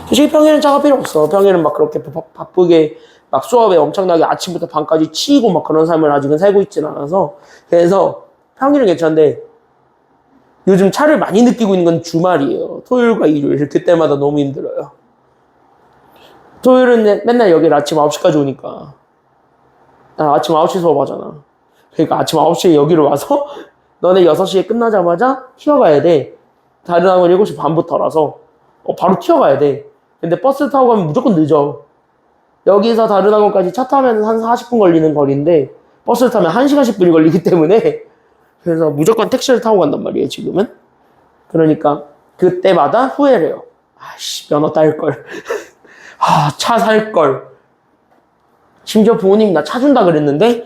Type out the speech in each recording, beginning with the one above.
솔직히 평일은 차가 필요 없어. 평일은 막 그렇게 바쁘게 막 수업에 엄청나게 아침부터 밤까지 치이고 막 그런 삶을 아직은 살고 있진 않아서. 그래서 평일은 괜찮은데 요즘 차를 많이 느끼고 있는 건 주말이에요. 토요일과 일요일. 그때마다 너무 힘들어요. 토요일은 맨날 여기 아침 9시까지 오니까. 나 아침 9시 수업하잖아. 그러니까 아침 9시에 여기로 와서 너네 6시에 끝나자마자 튀어가야 돼. 다른 학원 7시 반부터라서 바로 튀어가야 돼. 근데 버스 타고 가면 무조건 늦어. 여기서 다른 학원까지 차 타면 한 40분 걸리는 거리인데 버스를 타면 1시간 10분이 걸리기 때문에 그래서 무조건 택시를 타고 간단 말이에요, 지금은. 그러니까 그때마다 후회를 해요. 아씨, 면허 딸걸. 차 살걸. 심지어 부모님이 나 차 준다 그랬는데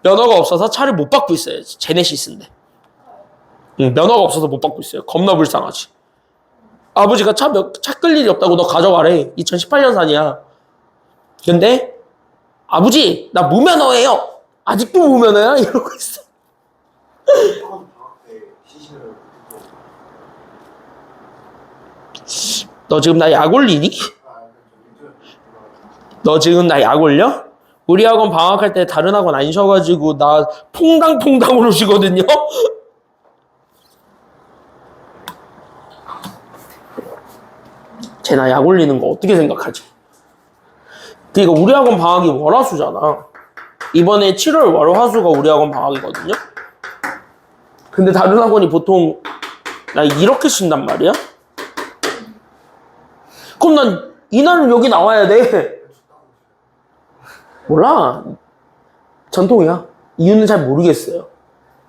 면허가 없어서 차를 못 받고 있어요. 제네시스인데. 면허가 없어서 못 받고 있어요. 겁나 불쌍하지. 아버지가 차 끌 일이 없다고 너 가져가래. 2018년산이야. 근데 아버지 나 무면허예요. 아직도 무면허야? 이러고 있어. 너 지금 나 약 올리니? 너 지금 나 약 올려? 우리 학원 방학할 때 다른 학원 안 쉬어가지고 나 퐁당퐁당으로 쉬거든요? 쟤 나 약 올리는 거 어떻게 생각하지? 그러니까 우리 학원 방학이 월화수잖아. 이번에 7월 월화수가 우리 학원 방학이거든요? 근데 다른 학원이 보통 나 이렇게 쉰단 말이야? 그럼 난 이날은 여기 나와야 돼. 몰라. 전통이야. 이유는 잘 모르겠어요.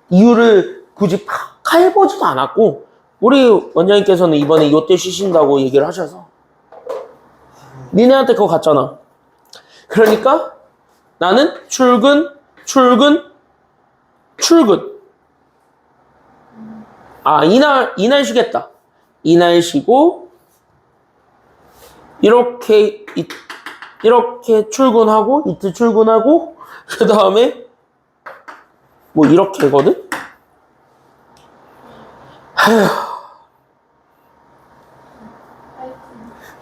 이유를 굳이 팍 해보지도 않았고 우리 원장님께서는 이번에 이때 쉬신다고 얘기를 하셔서 니네한테 그거 갔잖아. 그러니까 나는 출근. 이날 쉬겠다. 이날 쉬고 이렇게 출근하고 이틀 출근하고 그 다음에 뭐 이렇게거든.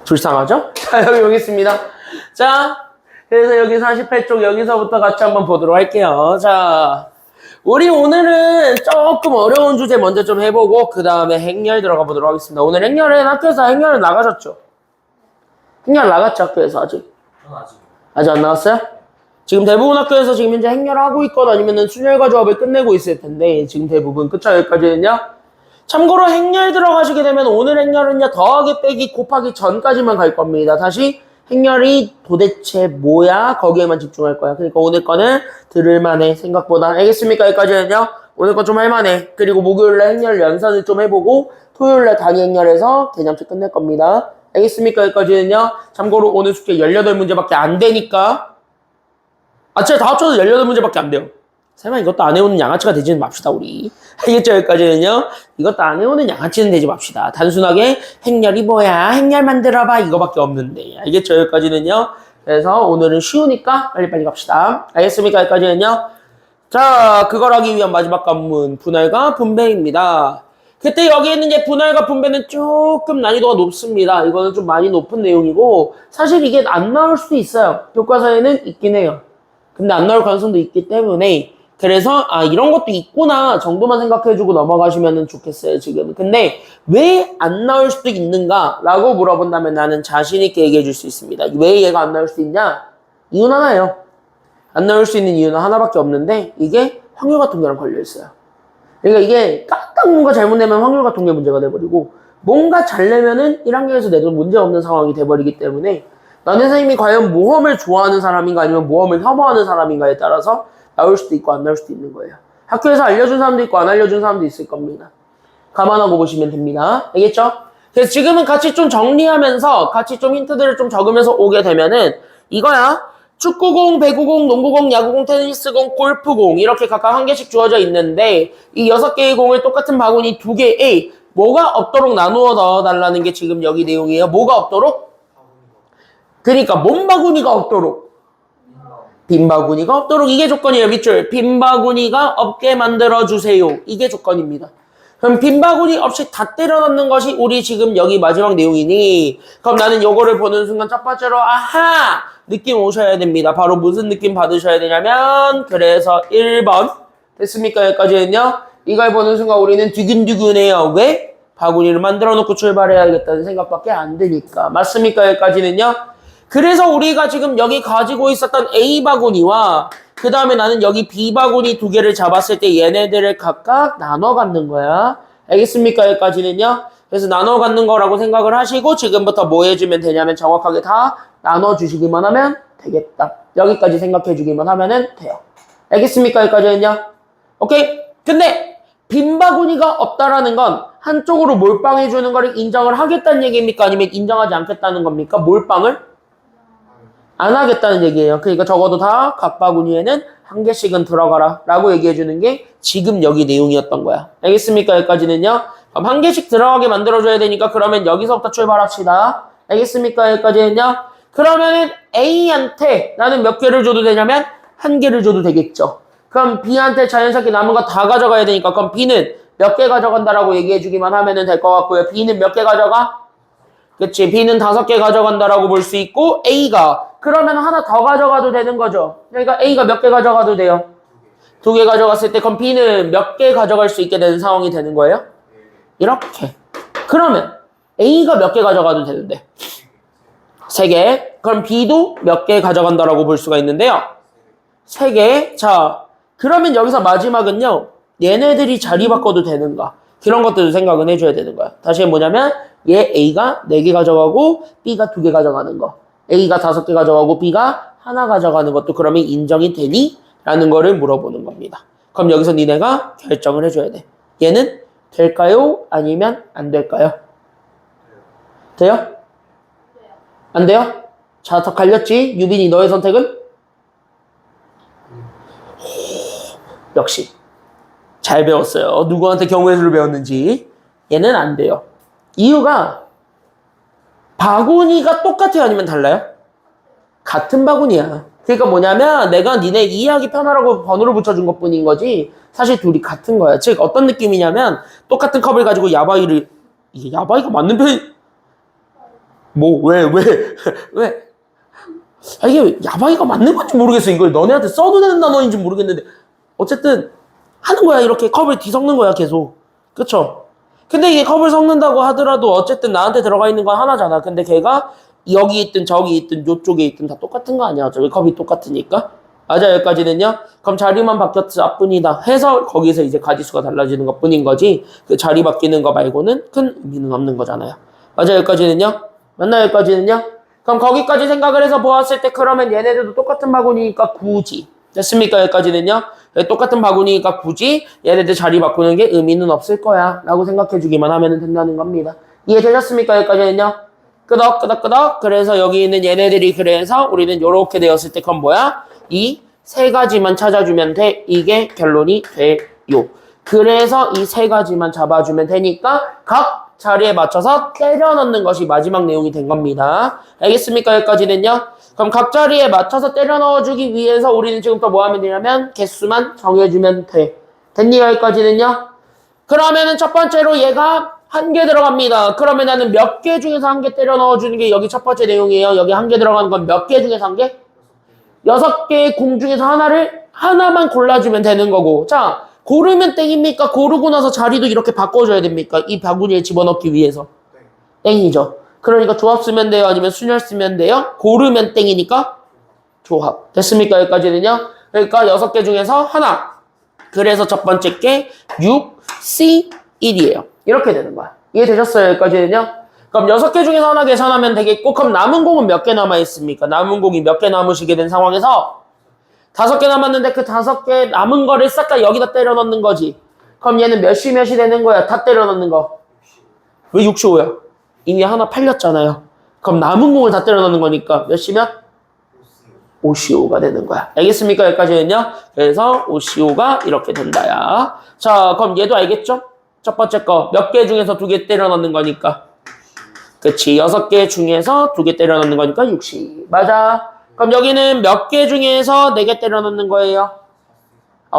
불쌍하죠? 자, 여기 오겠습니다. 자, 그래서 여기 48쪽 여기서부터 같이 한번 보도록 할게요. 자, 우리 오늘은 조금 어려운 주제 먼저 좀 해보고 그 다음에 행렬 들어가 보도록 하겠습니다. 오늘 행렬은 학교에서 행렬은 나가셨죠? 행렬 나갔죠, 학교에서 아직? 아직 안 나왔어요? 지금 대부분 학교에서 지금 현재 행렬하고 있거나 아니면은 순열과 조합을 끝내고 있을 텐데 지금 대부분 그쵸? 여기까지는요? 참고로 행렬 들어가시게 되면 오늘 행렬은요 더하기 빼기 곱하기 전까지만 갈 겁니다. 다시 행렬이 도대체 뭐야? 거기에만 집중할 거야. 그러니까 오늘 거는 들을만해. 생각보다. 알겠습니까? 여기까지는요. 오늘 거 좀 할만해. 그리고 목요일날 행렬 연산을 좀 해보고 토요일날 단위 행렬에서 개념책 끝낼 겁니다. 알겠습니까? 여기까지는요. 참고로 오늘 숙제 18문제밖에 안 되니까 제가 다 합쳐서 18문제밖에 안 돼요. 설마 이것도 안 해오는 양아치가 되지는 맙시다, 우리. 알겠죠? 여기까지는요. 이것도 안 해오는 양아치는 되지 맙시다. 단순하게 행렬이 뭐야? 행렬 만들어봐. 이거밖에 없는데. 알겠죠? 여기까지는요. 그래서 오늘은 쉬우니까 빨리빨리 갑시다. 알겠습니까? 여기까지는요. 자, 그걸 하기 위한 마지막 관문. 분할과 분배입니다. 그때 여기 있는 이제 분할과 분배는 조금 난이도가 높습니다. 이거는 좀 많이 높은 내용이고 사실 이게 안 나올 수도 있어요. 교과서에는 있긴 해요. 근데 안 나올 가능성도 있기 때문에 그래서 이런 것도 있구나 정도만 생각해주고 넘어가시면 좋겠어요 지금. 근데 왜 안 나올 수도 있는가 라고 물어본다면 나는 자신 있게 얘기해 줄 수 있습니다. 왜 얘가 안 나올 수 있냐? 이유는 하나예요. 안 나올 수 있는 이유는 하나밖에 없는데 이게 확률과 통계랑 걸려 있어요. 그러니까 이게 깍깍 뭔가 잘못내면 확률과 통계 문제가 돼버리고 뭔가 잘 내면은 1학년에서 내도 문제없는 상황이 돼버리기 때문에 난 선생님이 과연 모험을 좋아하는 사람인가 아니면 모험을 혐오하는 사람인가에 따라서 나올 수도 있고 안 나올 수도 있는 거예요. 학교에서 알려준 사람도 있고 안 알려준 사람도 있을 겁니다. 감안하고 보시면 됩니다. 알겠죠? 그래서 지금은 같이 좀 정리하면서 같이 좀 힌트들을 좀 적으면서 오게 되면은 이거야. 축구공, 배구공, 농구공, 야구공, 테니스공, 골프공 이렇게 각각 한 개씩 주어져 있는데 이 6개의 공을 똑같은 바구니 2개에 뭐가 없도록 나누어 넣어달라는 게 지금 여기 내용이에요. 뭐가 없도록? 그러니까 뭔 바구니가 없도록? 빈 바구니가 없도록 이게 조건이에요. 밑줄 빈 바구니가 없게 만들어주세요. 이게 조건입니다. 그럼 빈 바구니 없이 다 때려 넣는 것이 우리 지금 여기 마지막 내용이니 그럼 나는 요거를 보는 순간 첫 번째로 아하! 느낌 오셔야 됩니다. 바로 무슨 느낌 받으셔야 되냐면 그래서 1번 됐습니까? 여기까지는요. 이걸 보는 순간 우리는 두근두근해요. 왜? 바구니를 만들어 놓고 출발해야겠다는 생각밖에 안 드니까. 맞습니까? 여기까지는요. 그래서 우리가 지금 여기 가지고 있었던 A 바구니와 그 다음에 나는 여기 B 바구니 두 개를 잡았을 때 얘네들을 각각 나눠 갖는 거야. 알겠습니까? 여기까지는요. 그래서 나눠 갖는 거라고 생각을 하시고 지금부터 뭐 해주면 되냐면 정확하게 다 나눠주시기만 하면 되겠다. 여기까지 생각해 주기만 하면 돼요. 알겠습니까? 여기까지는요. 오케이? 근데 빈 바구니가 없다라는 건 한쪽으로 몰빵해 주는 거를 인정을 하겠다는 얘기입니까? 아니면 인정하지 않겠다는 겁니까? 몰빵을? 안 하겠다는 얘기예요. 그러니까 적어도 다 각 바구니에는 한 개씩은 들어가라 라고 얘기해 주는 게 지금 여기 내용이었던 거야. 알겠습니까? 여기까지는요. 그럼 한 개씩 들어가게 만들어줘야 되니까 그러면 여기서부터 출발합시다. 알겠습니까? 여기까지는요. 그러면은 A한테 나는 몇 개를 줘도 되냐면 한 개를 줘도 되겠죠. 그럼 B한테 자연스럽게 남은 거 다 가져가야 되니까 그럼 B는 몇 개 가져간다라고 얘기해 주기만 하면 될 것 같고요. B는 몇 개 가져가? 그치. B는 5개 가져간다라고 볼 수 있고 A가 그러면 하나 더 가져가도 되는 거죠. 그러니까 A가 몇 개 가져가도 돼요? 2개 가져갔을 때 그럼 B는 몇 개 가져갈 수 있게 되는 상황이 되는 거예요? 이렇게. 그러면 A가 몇 개 가져가도 되는데 3개. 그럼 B도 몇 개 가져간다라고 볼 수가 있는데요. 3개. 자, 그러면 여기서 마지막은요. 얘네들이 자리 바꿔도 되는가? 그런 것들도 생각은 해줘야 되는 거야. 다시 뭐냐면 얘 A가 4개 가져가고 B가 2개 가져가는 거. A가 5개 가져가고 B가 하나 가져가는 것도 그러면 인정이 되니? 라는 거를 물어보는 겁니다. 그럼 여기서 니네가 결정을 해줘야 돼. 얘는 될까요? 아니면 안 될까요? 돼요? 안 돼요? 자, 더 갈렸지? 유빈이 너의 선택은? 역시 잘 배웠어요. 누구한테 경우의 수를 배웠는지. 얘는 안 돼요. 이유가 바구니가 똑같아요? 아니면 달라요? 같은 바구니야. 그러니까 뭐냐면 내가 니네 이해하기 편하라고 번호를 붙여준 것뿐인 거지 사실 둘이 같은 거야. 즉 어떤 느낌이냐면 똑같은 컵을 가지고 야바이를 이게 야바이가 맞는 편이 뭐 왜? 아, 이게 야바이가 맞는 건지 모르겠어. 이걸 너네한테 써도 되는 단어인지 모르겠는데 어쨌든 하는 거야. 이렇게 컵을 뒤섞는 거야 계속. 그쵸? 근데 이게 컵을 섞는다고 하더라도 어쨌든 나한테 들어가 있는 건 하나잖아. 근데 걔가 여기 있든 저기 있든 요쪽에 있든 다 똑같은 거 아니야. 저기 컵이 똑같으니까. 맞아. 여기까지는요. 그럼 자리만 바뀌었을 뿐이다 해서 거기서 이제 가지수가 달라지는 것 뿐인 거지 그 자리 바뀌는 거 말고는 큰 의미는 없는 거잖아요. 맞아. 여기까지는요. 맞나요? 여기까지는요. 그럼 거기까지 생각을 해서 보았을 때 그러면 얘네들도 똑같은 바구니니까 굳이 됐습니까? 여기까지는요. 똑같은 바구니니까 굳이 얘네들 자리 바꾸는 게 의미는 없을 거야 라고 생각해 주기만 하면 된다는 겁니다. 이해되셨습니까? 여기까지는요. 끄덕. 그래서 여기 있는 얘네들이 그래서 우리는 이렇게 되었을 때 그건 뭐야? 이 세 가지만 찾아주면 돼. 이게 결론이 돼요. 그래서 이 세 가지만 잡아주면 되니까 각 자리에 맞춰서 때려 넣는 것이 마지막 내용이 된 겁니다. 알겠습니까? 여기까지는요. 그럼 각 자리에 맞춰서 때려 넣어주기 위해서 우리는 지금부터 뭐 하면 되냐면 개수만 정해주면 돼. 됐니? 여기까지는요. 그러면은 첫 번째로 얘가 한 개 들어갑니다. 그러면 나는 몇 개 중에서 한 개 때려 넣어주는 게 여기 첫 번째 내용이에요. 여기 한 개 들어가는 건 몇 개 중에서 한 개? 6개의 공 중에서 하나만 골라주면 되는 거고. 자, 고르면 땡입니까? 고르고 나서 자리도 이렇게 바꿔줘야 됩니까? 이 바구니에 집어넣기 위해서. 땡이죠. 그러니까 조합 쓰면 돼요? 아니면 순열 쓰면 돼요? 고르면 땡이니까 조합. 됐습니까? 여기까지는요. 그러니까 6개 중에서 하나. 그래서 첫 번째 게 6, C, 1이에요. 이렇게 되는 거야. 이해되셨어요? 여기까지는요. 그럼 6개 중에서 하나 계산하면 되겠고 그럼 남은 공은 몇 개 남아있습니까? 남은 공이 몇 개 남으시게 된 상황에서 5개 남았는데 그 5개 남은 거를 싹 다 여기다 때려 넣는 거지. 그럼 얘는 몇이 되는 거야? 다 때려 넣는 거. 왜 65야? 이미 하나 팔렸잖아요. 그럼 남은 공을 다 때려 넣는 거니까 몇이면? 55가 되는 거야. 알겠습니까? 여기까지는요. 그래서 55가 이렇게 된다야. 자, 그럼 얘도 알겠죠? 첫 번째 거 몇 개 중에서 2개 때려 넣는 거니까. 그치. 6개 중에서 2개 때려 넣는 거니까 60. 맞아. 그럼 여기는 몇 개 중에서 4개 때려 넣는 거예요?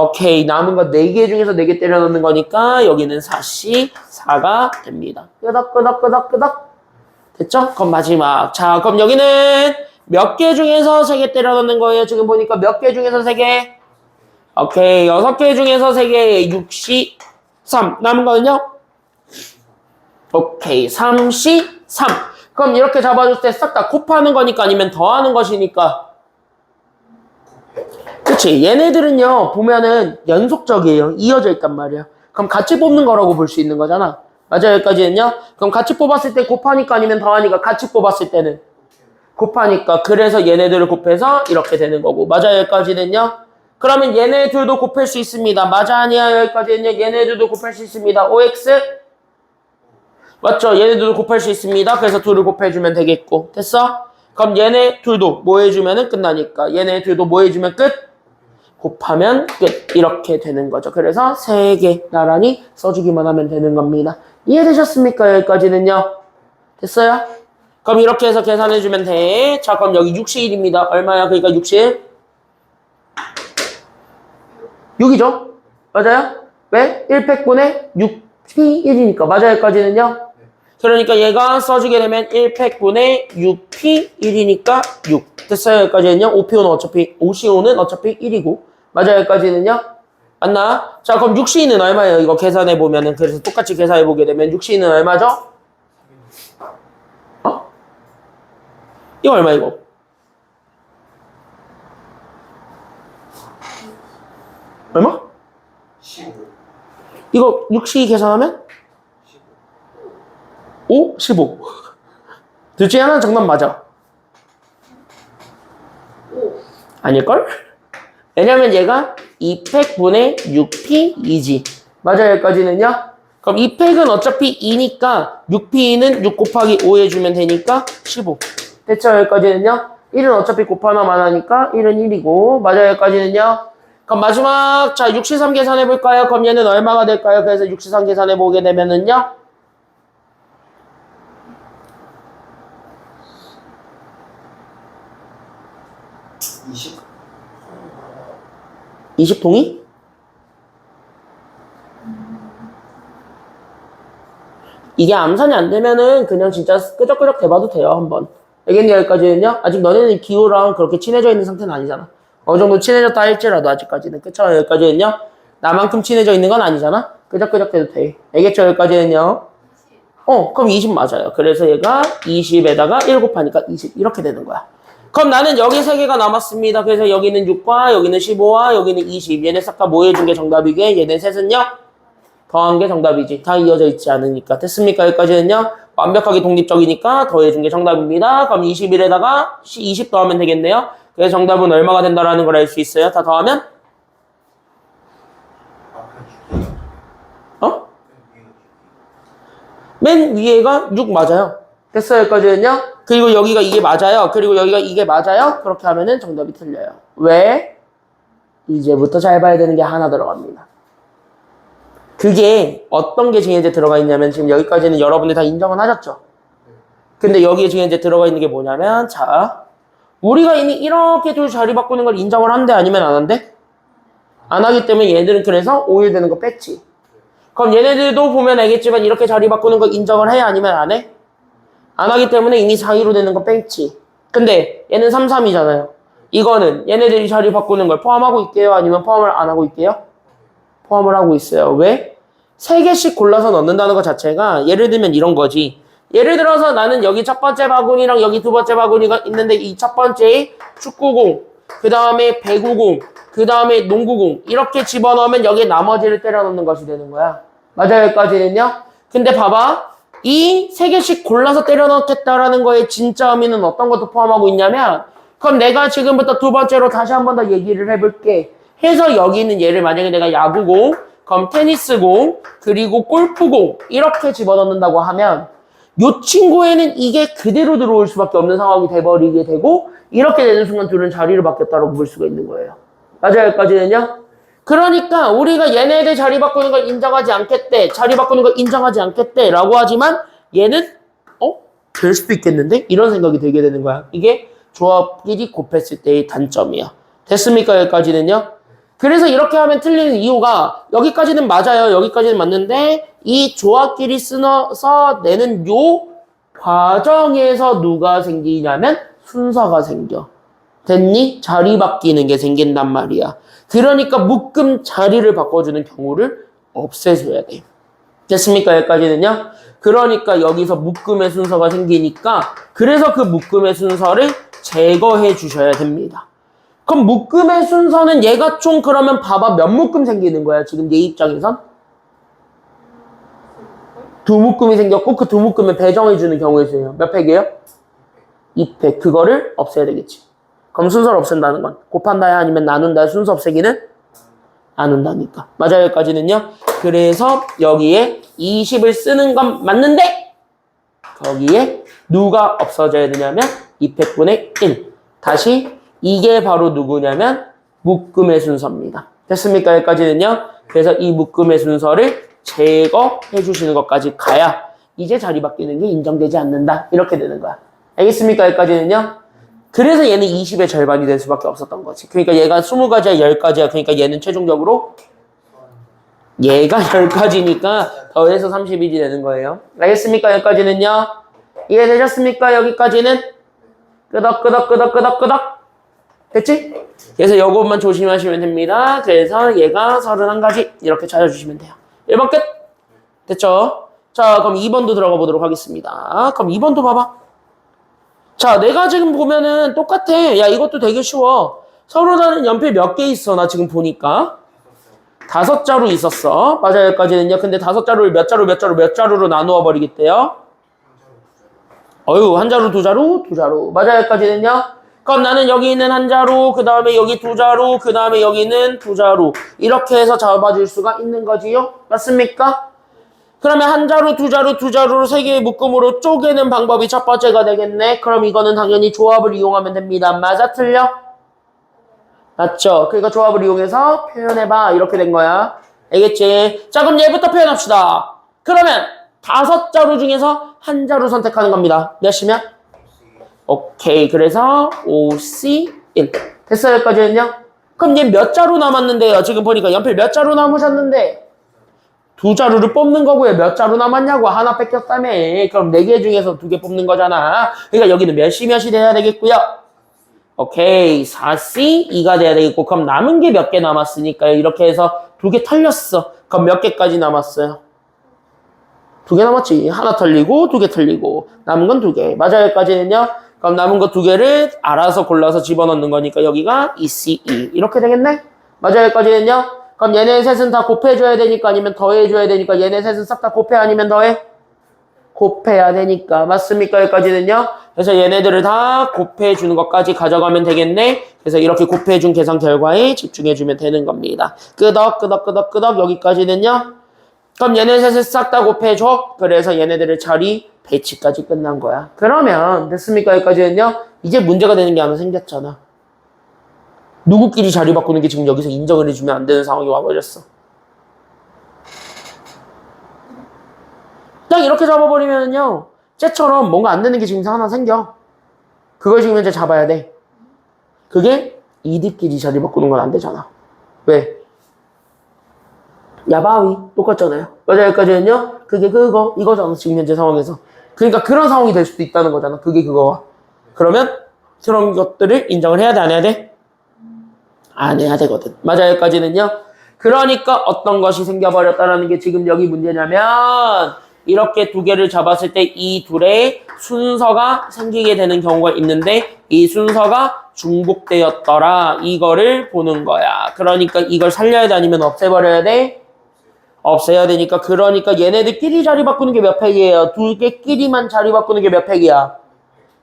오케이. 남은 거 4개 중에서 4개 때려 넣는 거니까 여기는 4C, 4가 됩니다. 끄덕끄덕끄덕끄덕. 됐죠? 그럼 마지막. 자, 그럼 여기는 몇 개 중에서 3개 때려 넣는 거예요? 지금 보니까 몇 개 중에서 3개? 오케이. 6개 중에서 3개. 6C, 3. 남은 거는요? 오케이. 3C, 3. 그럼 이렇게 잡아줄 때 싹 다 곱하는 거니까 아니면 더하는 것이니까. 그치. 얘네들은요, 보면은 연속적이에요. 이어져 있단 말이야. 그럼 같이 뽑는 거라고 볼 수 있는 거잖아. 맞아요, 여기까지는요? 그럼 같이 뽑았을 때 곱하니까 아니면 더하니까 같이 뽑았을 때는 곱하니까. 그래서 얘네들을 곱해서 이렇게 되는 거고. 맞아요, 여기까지는요? 그러면 얘네 둘도 곱할 수 있습니다. 맞아, 아니야, 여기까지는요? 얘네들도 곱할 수 있습니다. OX? 맞죠? 얘네들도 곱할 수 있습니다. 그래서 둘을 곱해주면 되겠고. 됐어? 그럼 얘네 둘도 뭐 해주면은 끝나니까. 얘네 둘도 뭐 해주면 끝? 곱하면 끝. 이렇게 되는 거죠. 그래서 3개 나란히 써주기만 하면 되는 겁니다. 이해되셨습니까? 여기까지는요? 됐어요? 그럼 이렇게 해서 계산해주면 돼. 자, 그럼 여기 60일입니다. 얼마야? 그러니까 60? 6이죠? 맞아요? 왜? 1팩분의 6P 1이니까. 맞아요? 여기까지는요? 그러니까 얘가 써주게 되면 1팩분의 6P 1이니까 6. 됐어요? 여기까지는요? 5CO는 어차피 1이고. 맞아요? 여기까지는요? 맞나? 자, 그럼 6C는 얼마예요? 이거 계산해보면은. 그래서 똑같이 계산해보게 되면 6C는 얼마죠? 어? 이거 얼마 이거? 얼마? 15. 이거 6C 계산하면? 5? 15. 둘 중에 하나는 정답 맞아. 아닐걸? 왜냐면 얘가 2팩분의 6P이지. 맞아요, 여기까지는요? 그럼 2팩은 어차피 2니까 6P는 6 곱하기 5 해주면 되니까 15. 됐죠, 여기까지는요? 1은 어차피 곱하나만 하니까 1은 1이고. 맞아요, 여기까지는요? 그럼 마지막, 자, 63 계산해볼까요? 그럼 얘는 얼마가 될까요? 그래서 63 계산해보게 되면은요? 20통이? 이게 암산이 안 되면은 그냥 진짜 끄적끄적 대봐도 돼요, 한번. 알겠니, 여기까지는요? 아직 너네는 기호랑 그렇게 친해져 있는 상태는 아니잖아. 어느 정도 친해졌다 할지라도 아직까지는. 그쵸? 여기까지는요? 나만큼 친해져 있는 건 아니잖아? 끄적끄적 대도 돼. 알겠죠? 여기까지는요? 그럼 20 맞아요. 그래서 얘가 20에다가 1 곱하니까 20. 이렇게 되는 거야. 그럼 나는 여기 3개가 남았습니다. 그래서 여기는 6과 여기는 15와 여기는 20. 얘네 싹 다 뭐 해준 게 정답이게? 얘네 셋은요? 더한 게 정답이지. 다 이어져 있지 않으니까. 됐습니까? 여기까지는요? 완벽하게 독립적이니까 더해준 게 정답입니다. 그럼 21에다가 20 더하면 되겠네요. 그래서 정답은 얼마가 된다라는 걸 알 수 있어요. 다 더하면? 맨 위에가 6 맞아요. 됐어요? 여기까지는요? 그리고 여기가 이게 맞아요. 그리고 여기가 이게 맞아요. 그렇게 하면은 정답이 틀려요. 왜? 이제부터 잘 봐야 되는 게 하나 들어갑니다. 그게 어떤 게 지금 이제 들어가 있냐면 지금 여기까지는 여러분들 다 인정은 하셨죠? 근데 여기에 지금 이제 들어가 있는 게 뭐냐면 자, 우리가 이미 이렇게 둘 자리 바꾸는 걸 인정을 한대 아니면 안 한대? 안 하기 때문에 얘들은 그래서 5일 되는 거 뺐지. 그럼 얘네들도 보면 알겠지만 이렇게 자리 바꾸는 거 인정을 해 아니면 안 해? 안 하기 때문에 이미 4, 2로 되는 거 뺐지. 근데 얘는 3, 3이잖아요. 이거는 얘네들이 자리 바꾸는 걸 포함하고 있게요? 아니면 포함을 안 하고 있게요? 포함을 하고 있어요. 왜? 3개씩 골라서 넣는다는 것 자체가 예를 들면 이런 거지. 예를 들어서 나는 여기 첫 번째 바구니랑 여기 두 번째 바구니가 있는데 이 첫 번째에 축구공, 그 다음에 배구공, 그 다음에 농구공 이렇게 집어넣으면 여기에 나머지를 때려 넣는 것이 되는 거야. 맞아요, 여기까지는요? 근데 봐봐. 이 3개씩 골라서 때려 넣겠다라는 거의 진짜 의미는 어떤 것도 포함하고 있냐면 그럼 내가 지금부터 두 번째로 다시 한 번 더 얘기를 해볼게. 해서 여기 있는 얘를 만약에 내가 야구공, 그럼 테니스공, 그리고 골프공 이렇게 집어넣는다고 하면 요 친구에는 이게 그대로 들어올 수밖에 없는 상황이 돼버리게 되고 이렇게 되는 순간 둘은 자리를 바뀌었다고 볼 수가 있는 거예요. 맞아요, 여기까지는요? 그러니까 우리가 얘네들 자리 바꾸는 걸 인정하지 않겠대. 자리 바꾸는 걸 인정하지 않겠대. 라고 하지만 얘는 될 수도 있겠는데? 이런 생각이 들게 되는 거야. 이게 조합끼리 곱했을 때의 단점이야. 됐습니까? 여기까지는요? 그래서 이렇게 하면 틀리는 이유가 여기까지는 맞아요. 여기까지는 맞는데 이 조합끼리 써서 내는 요 과정에서 누가 생기냐면 순서가 생겨. 됐니? 자리 바뀌는 게 생긴단 말이야. 그러니까 묶음 자리를 바꿔주는 경우를 없애줘야 돼. 됐습니까? 여기까지는요? 그러니까 여기서 묶음의 순서가 생기니까 그래서 그 묶음의 순서를 제거해 주셔야 됩니다. 그럼 묶음의 순서는 얘가 총 그러면 봐봐 몇 묶음 생기는 거야 지금 얘 입장에선? 두 묶음이 생겼고 그 두 묶음을 배정해 주는 경우의 수예요. 몇 팩이에요? 2팩. 그거를 없애야 되겠지. 그럼 순서를 없앤다는 건 곱한다야 아니면 나눈다야 순서 없애기는? 나눈다니까. 맞아요 여기까지는요. 그래서 여기에 20을 쓰는 건 맞는데 거기에 누가 없어져야 되냐면 2팩분의 1. 다시 이게 바로 누구냐면 묶음의 순서입니다. 됐습니까? 여기까지는요. 그래서 이 묶음의 순서를 제거해 주시는 것까지 가야 이제 자리 바뀌는 게 인정되지 않는다. 이렇게 되는 거야. 알겠습니까? 여기까지는요. 그래서 얘는 20의 절반이 될 수밖에 없었던 거지. 그러니까 얘가 20가지야 10가지야. 그러니까 얘는 최종적으로 얘가 10가지니까 더해서 30일이 되는 거예요. 알겠습니까? 여기까지는요. 이해되셨습니까? 여기까지는 끄덕 됐지? 그래서 이것만 조심하시면 됩니다. 그래서 얘가 31가지 이렇게 찾아주시면 돼요. 1번 끝. 됐죠? 자 그럼 2번도 들어가 보도록 하겠습니다. 그럼 2번도 봐봐. 자 내가 지금 보면은 똑같아. 야 이것도 되게 쉬워. 서로 다른 연필 몇 개 있어? 나 지금 보니까 5자루 있었어. 맞아요 여기까지는요. 근데 5자루를 몇 자루로 나누어 버리겠대요. 어휴 한 자루 두 자루 맞아요 여기까지는요. 그럼 나는 여기 있는 한 자루, 그 다음에 여기 두 자루, 그 다음에 여기는 두 자루. 이렇게 해서 잡아줄 수가 있는 거지요? 맞습니까? 그러면 한 자루, 두 자루로 3개의 묶음으로 쪼개는 방법이 첫 번째가 되겠네. 그럼 이거는 당연히 조합을 이용하면 됩니다. 맞아, 틀려? 맞죠? 그러니까 조합을 이용해서 표현해봐. 이렇게 된 거야. 알겠지? 자, 그럼 얘부터 표현합시다. 그러면 5자루 중에서 한 자루 선택하는 겁니다. 몇이면? 오케이. 그래서 5C1. 됐어요? 여기까지는요? 그럼 얘 몇 자루 남았는데요? 지금 보니까 연필 몇 자루 남으셨는데? 2자루를 뽑는 거고요. 몇 자루 남았냐고? 하나 뺏겼다며. 그럼 4개 중에서 2개 뽑는 거잖아. 그러니까 여기는 몇이 돼야 되겠고요. 오케이. 4C2가 돼야 되겠고. 그럼 남은 게 몇 개 남았으니까요. 이렇게 해서 2개 털렸어. 그럼 몇 개까지 남았어요? 2개 남았지. 하나 털리고 2개 털리고. 남은 건 2개. 맞아요? 여기까지는요? 그럼 남은 거 2개를 알아서 골라서 집어넣는 거니까 여기가 2C2. 이렇게 되겠네? 맞아요? 여기까지는요? 그럼 얘네 셋은 다 곱해줘야 되니까 아니면 더해줘야 되니까 얘네 셋은 싹 다 곱해 아니면 더해? 곱해야 되니까. 맞습니까? 여기까지는요? 그래서 얘네들을 다 곱해주는 것까지 가져가면 되겠네? 그래서 이렇게 곱해준 계산 결과에 집중해주면 되는 겁니다. 끄덕 여기까지는요? 그럼 얘네 셋을 싹 다 곱해줘. 그래서 얘네들의 자리 배치까지 끝난 거야. 그러면 됐습니까? 여기까지는요? 이제 문제가 되는 게 하나 생겼잖아. 누구끼리 자리 바꾸는 게 지금 여기서 인정을 해주면 안 되는 상황이 와버렸어. 딱 이렇게 잡아버리면요. 쟤처럼 뭔가 안 되는 게 지금 하나 생겨. 그걸 지금 이제 잡아야 돼. 그게 이들끼리 자리 바꾸는 건 안 되잖아. 왜? 야바위 똑같잖아요. 맞아요. 여기까지는요. 그게 이거잖아. 지금 현재 상황에서. 그러니까 그런 상황이 될 수도 있다는 거잖아. 그게 그거와. 그러면 그런 것들을 인정을 해야 돼? 안 해야 돼? 안 해야 되거든. 맞아요. 여기까지는요. 그러니까 어떤 것이 생겨버렸다는 게 지금 여기 문제냐면 이렇게 2개를 잡았을 때 이 둘의 순서가 생기게 되는 경우가 있는데 이 순서가 중복되었더라. 이거를 보는 거야. 그러니까 이걸 살려야 돼? 아니면 없애버려야 돼? 없애야 되니까. 그러니까 얘네들끼리 자리 바꾸는 게 몇 팩이에요? 2개끼리만 자리 바꾸는 게 몇 팩이야?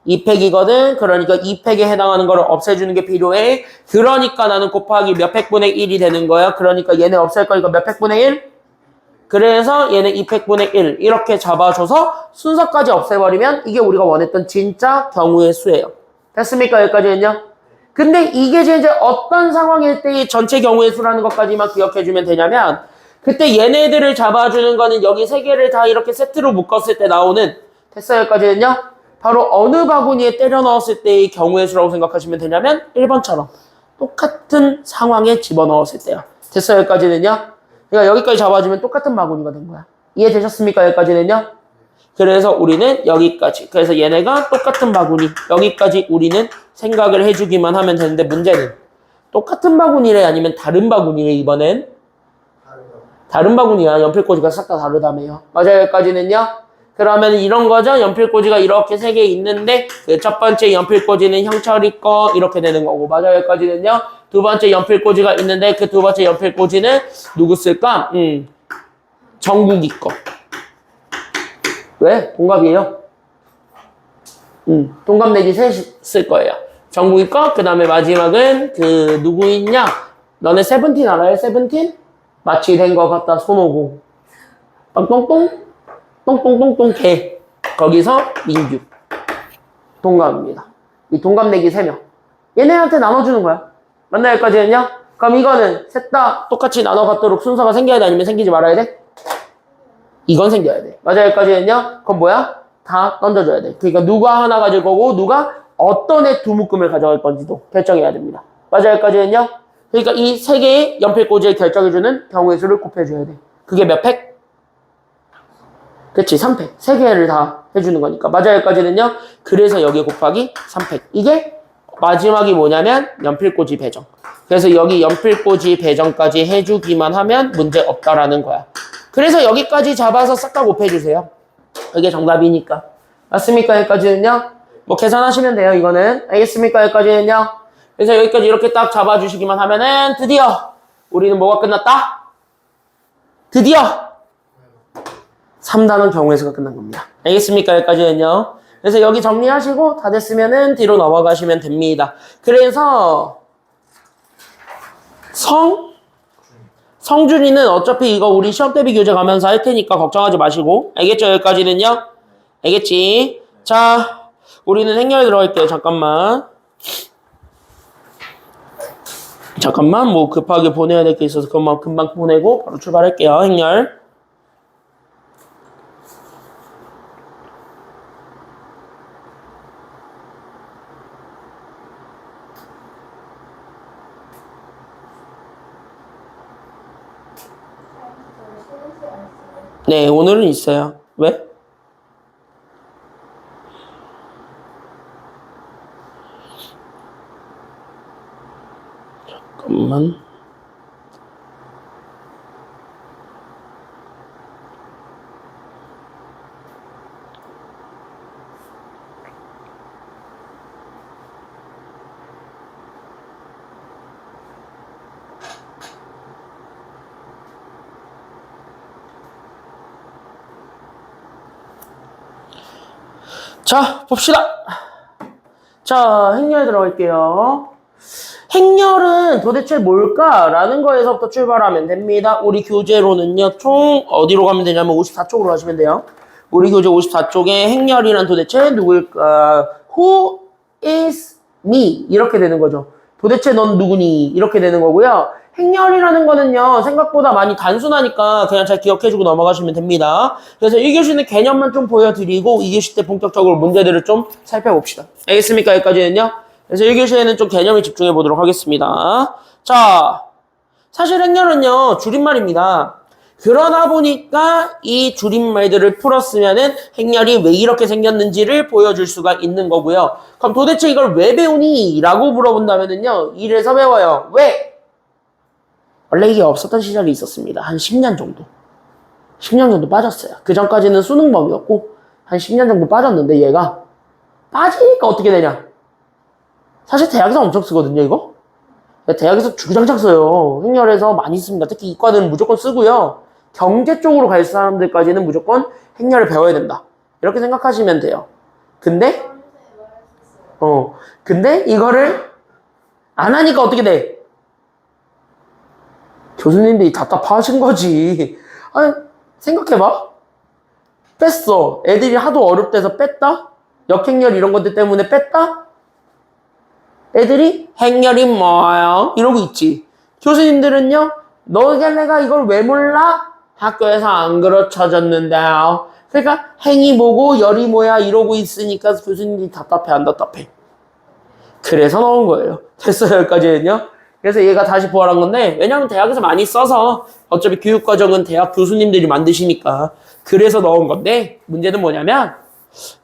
2팩이거든. 그러니까 2팩에 해당하는 거를 없애주는 게 필요해. 그러니까 나는 곱하기 몇 팩분의 1이 되는 거야. 그러니까 얘네 없앨 거니까 몇 팩분의 1? 그래서 얘네 2팩분의 1 이렇게 잡아줘서 순서까지 없애버리면 이게 우리가 원했던 진짜 경우의 수예요. 됐습니까? 여기까지는요. 근데 이게 이제 어떤 상황일 때 전체 경우의 수라는 것까지만 기억해주면 되냐면 그때 얘네들을 잡아주는 거는 여기 3개를 다 이렇게 세트로 묶었을 때 나오는 됐어요? 여기까지는요. 바로 어느 바구니에 때려 넣었을 때의 경우의 수라고 생각하시면 되냐면 1번처럼 똑같은 상황에 집어넣었을 때요. 됐어요, 여기까지는요? 그러니까 여기까지 잡아주면 똑같은 바구니가 된 거야. 이해되셨습니까, 여기까지는요? 그래서 우리는 여기까지. 그래서 얘네가 똑같은 바구니. 여기까지 우리는 생각을 해주기만 하면 되는데 문제는 똑같은 바구니래 아니면 다른 바구니래 이번엔? 다른 바구니야. 연필꽂이가 싹 다 다르다며요. 맞아요, 여기까지는요? 그러면 이런 거죠. 연필꽂이가 이렇게 세 개 있는데 그 첫 번째 연필꽂이는 형철이 거 이렇게 되는 거고. 맞아요, 여기까지는요? 두 번째 연필꽂이가 있는데 그 두 번째 연필꽂이는 누구 쓸까? 정국이 거. 왜? 동갑이에요. 동갑 내기 셋 쓸 거예요. 정국이 거, 그 다음에 마지막은 그 누구 있냐? 너네 세븐틴 알아요? 세븐틴? 마취된 거 갖다 손오고 똥똥똥 똥똥똥똥 개. 거기서 민규. 동갑입니다. 이 동갑 내기 3명. 얘네한테 나눠주는 거야. 맞나요? 여기까지는요? 그럼 이거는 셋 다 똑같이 나눠 갖도록 순서가 생겨야 돼? 아니면 생기지 말아야 돼? 이건 생겨야 돼. 맞아요? 여기까지는요? 그럼 뭐야? 다 던져줘야 돼. 그러니까 누가 하나 가질 거고 누가 어떤 애 두 묶음을 가져갈 건지도 결정해야 됩니다. 맞아요? 여기까지는요? 그러니까 이 세 개의 연필꽂이를 결정해주는 경우의 수를 곱해줘야 돼. 그게 몇 팩? 그치, 3팩. 세 개를 다 해주는 거니까. 맞아요? 여기까지는요? 그래서 여기 곱하기 3팩. 이게 마지막이 뭐냐면 연필꽂이 배정. 그래서 여기 연필꽂이 배정까지 해주기만 하면 문제 없다라는 거야. 그래서 여기까지 잡아서 싹 다 곱해주세요. 이게 정답이니까. 맞습니까? 여기까지는요? 뭐 계산하시면 돼요, 이거는. 알겠습니까? 여기까지는요? 그래서 여기까지 이렇게 딱 잡아주시기만 하면은 드디어 우리는 뭐가 끝났다? 드디어 3단원 경우에서가 끝난 겁니다. 알겠습니까? 여기까지는요. 그래서 여기 정리하시고 다 됐으면은 뒤로 넘어가시면 됩니다. 그래서 성준이는 어차피 이거 우리 시험 대비 교재 가면서 할 테니까 걱정하지 마시고. 알겠죠? 여기까지는요? 알겠지? 자, 우리는 행렬 들어갈게요. 잠깐만 뭐 급하게 보내야 될 게 있어서 금방 보내고 바로 출발할게요. 행렬. 네, 오늘은 있어요. 왜? 잠깐만. 자, 봅시다. 자, 행렬 들어갈게요. 행렬은 도대체 뭘까라는 거에서부터 출발하면 됩니다. 우리 교재로는요, 총 어디로 가면 되냐면 54쪽으로 가시면 돼요. 우리 교재 54쪽에 행렬이란 도대체 누굴까? Who is me? 이렇게 되는 거죠. 도대체 넌 누구니? 이렇게 되는 거고요. 행렬이라는 거는요, 생각보다 많이 단순하니까 그냥 잘 기억해주고 넘어가시면 됩니다. 그래서 1교시는 개념만 좀 보여드리고 2교시 때 본격적으로 문제들을 좀 살펴봅시다. 알겠습니까? 여기까지는요. 그래서 1교시에는 좀 개념에 집중해 보도록 하겠습니다. 자, 사실 행렬은요, 줄임말입니다. 그러다 보니까 이 줄임말들을 풀었으면은 행렬이 왜 이렇게 생겼는지를 보여줄 수가 있는 거고요. 그럼 도대체 이걸 왜 배우니? 라고 물어본다면은요, 이래서 배워요. 왜? 원래 이게 없었던 시절이 있었습니다. 한 10년 정도. 10년 정도 빠졌어요. 그 전까지는 수능범이었고, 한 10년 정도 빠졌는데 얘가 빠지니까 어떻게 되냐? 사실 대학에서 엄청 쓰거든요, 이거? 대학에서 주구장창 써요. 행렬에서 많이 씁니다. 특히 이과는 무조건 쓰고요. 경제 쪽으로 갈 사람들까지는 무조건 행렬을 배워야 된다. 이렇게 생각하시면 돼요. 근데 이거를 안 하니까 어떻게 돼? 교수님들이 답답하신 거지. 아니, 생각해봐. 뺐어. 애들이 하도 어렵대서 뺐다? 역행렬 이런 것들 때문에 뺐다? 애들이 행렬이 뭐예요? 이러고 있지. 교수님들은요, 너네가 이걸 왜 몰라? 학교에서 안 가르쳐줬는데요. 그러니까 행이 뭐고 열이 뭐야 이러고 있으니까 교수님들이 답답해 안 답답해? 그래서 넣은 거예요. 됐어요, 여기까지는요. 그래서 얘가 다시 부활한 건데, 왜냐면 대학에서 많이 써서 어차피 교육과정은 대학 교수님들이 만드시니까 그래서 넣은 건데, 문제는 뭐냐면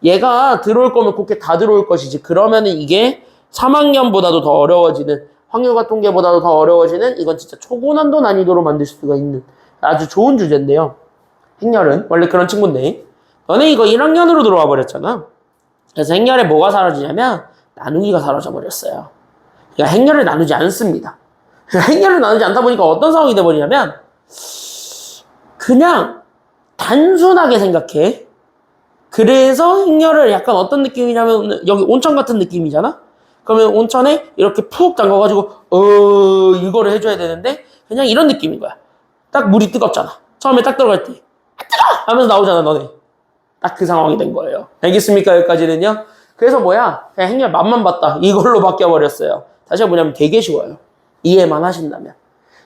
얘가 들어올 거면 곱게 다 들어올 것이지. 그러면은 이게 3학년보다도 더 어려워지는, 확률과 통계보다도 더 어려워지는, 이건 진짜 초고난도 난이도로 만들 수가 있는 아주 좋은 주제인데요. 행렬은 원래 그런 친구인데, 너네 이거 1학년으로 들어와 버렸잖아. 그래서 행렬에 뭐가 사라지냐면 나누기가 사라져 버렸어요. 그러니까 행렬을 나누지 않습니다. 행렬을 나누지 않다 보니까 어떤 상황이 돼버리냐면 그냥 단순하게 생각해. 그래서 행렬을 약간 어떤 느낌이냐면 여기 온천 같은 느낌이잖아. 그러면 온천에 이렇게 푹 담가가지고 이거를 해줘야 되는데 그냥 이런 느낌인 거야. 딱 물이 뜨겁잖아. 처음에 딱 들어갈 때 뜨거! 하면서 나오잖아, 너네. 딱 그 상황이 된 거예요. 알겠습니까? 여기까지는요. 그래서 뭐야? 그냥 행렬 맛만 봤다. 이걸로 바뀌어버렸어요. 다시 뭐냐면 되게 쉬워요. 이해만 하신다면.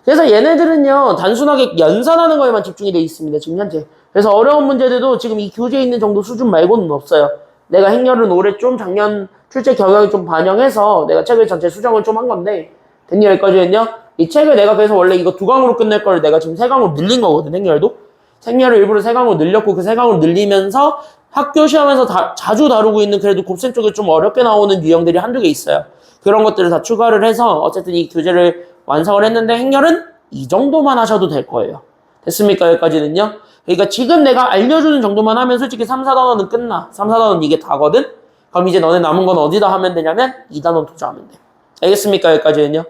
그래서 얘네들은요, 단순하게 연산하는 거에만 집중이 돼 있습니다. 지금 현재. 그래서 어려운 문제들도 지금 이 교재에 있는 정도 수준 말고는 없어요. 내가 행렬은 올해 좀 작년 출제 경향이 좀 반영해서 내가 책을 전체 수정을 좀 한 건데, 됐니? 여기까지는요. 이 책을 내가 그래서 원래 이거 2강으로 끝낼 걸 내가 지금 3강으로 늘린 거거든, 행렬도. 행렬을 일부러 3강으로 늘렸고 그 3강으로 늘리면서 학교 시험에서 자주 다루고 있는 그래도 곱셈 쪽에 좀 어렵게 나오는 유형들이 한두 개 있어요. 그런 것들을 다 추가를 해서 어쨌든 이 교재를 완성을 했는데 행렬은 이 정도만 하셔도 될 거예요. 됐습니까? 여기까지는요. 그러니까 지금 내가 알려주는 정도만 하면 솔직히 3, 4단원은 끝나. 3, 4단원 이게 다거든? 그럼 이제 너네 남은 건 어디다 하면 되냐면 2단원 투자하면 돼. 알겠습니까? 여기까지는요.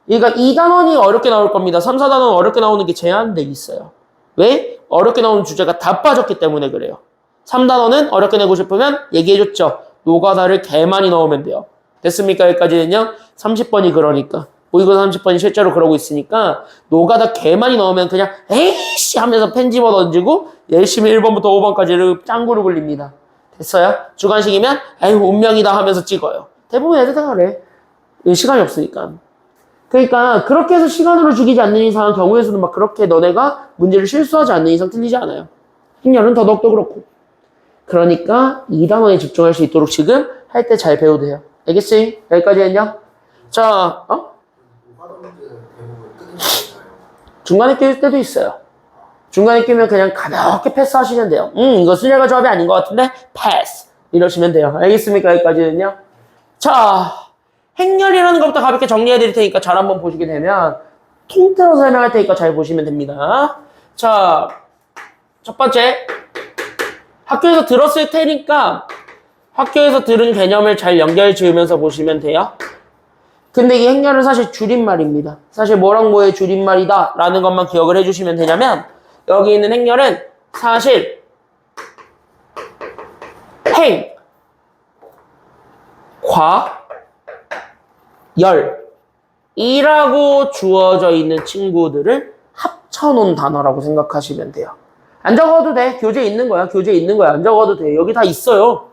그러니까 2단원이 어렵게 나올 겁니다. 3, 4단원 어렵게 나오는 게 제한돼 있어요. 왜? 어렵게 나오는 주제가 다 빠졌기 때문에 그래요. 3단원은 어렵게 내고 싶으면 얘기해줬죠. 노가다를 개 많이 넣으면 돼요. 됐습니까? 여기까지는요. 30번이 그러니까. 모의고사 30번이 실제로 그러고 있으니까 노가다 개 많이 넣으면 그냥 에이씨 하면서 펜 집어 던지고 열심히 1번부터 5번까지를 짱구를 굴립니다. 됐어요? 주관식이면 에이 운명이다 하면서 찍어요. 대부분 애들 다 그래. 시간이 없으니까. 그러니까 그렇게 해서 시간으로 죽이지 않는 이상 경우에서는 막 그렇게 너네가 문제를 실수하지 않는 이상 틀리지 않아요. 행렬은 더더욱도 그렇고. 그러니까 2단원에 집중할 수 있도록 지금 할 때 잘 배워도 돼요. 알겠지? 여기까지 했냐? 자, 중간에 낄 때도 있어요. 중간에 끼면 그냥 가볍게 패스하시면 돼요. 이거 순열과 조합이 아닌 것 같은데 패스 이러시면 돼요. 알겠습니까? 여기까지는요. 자, 행렬이라는 것부터 가볍게 정리해 드릴 테니까 잘 한번 보시게 되면 통틀어서 설명할 테니까 잘 보시면 됩니다. 자, 첫 번째 학교에서 들었을 테니까 학교에서 들은 개념을 잘 연결 지으면서 보시면 돼요. 근데 이 행렬은 사실 줄임말입니다. 사실 뭐랑 뭐의 줄임말이다 라는 것만 기억을 해주시면 되냐면 여기 있는 행렬은 사실 행, 과, 열 이라고 주어져 있는 친구들을 합쳐놓은 단어라고 생각하시면 돼요. 안 적어도 돼. 교재에 있는 거야. 교재에 있는 거야. 안 적어도 돼. 여기 다 있어요.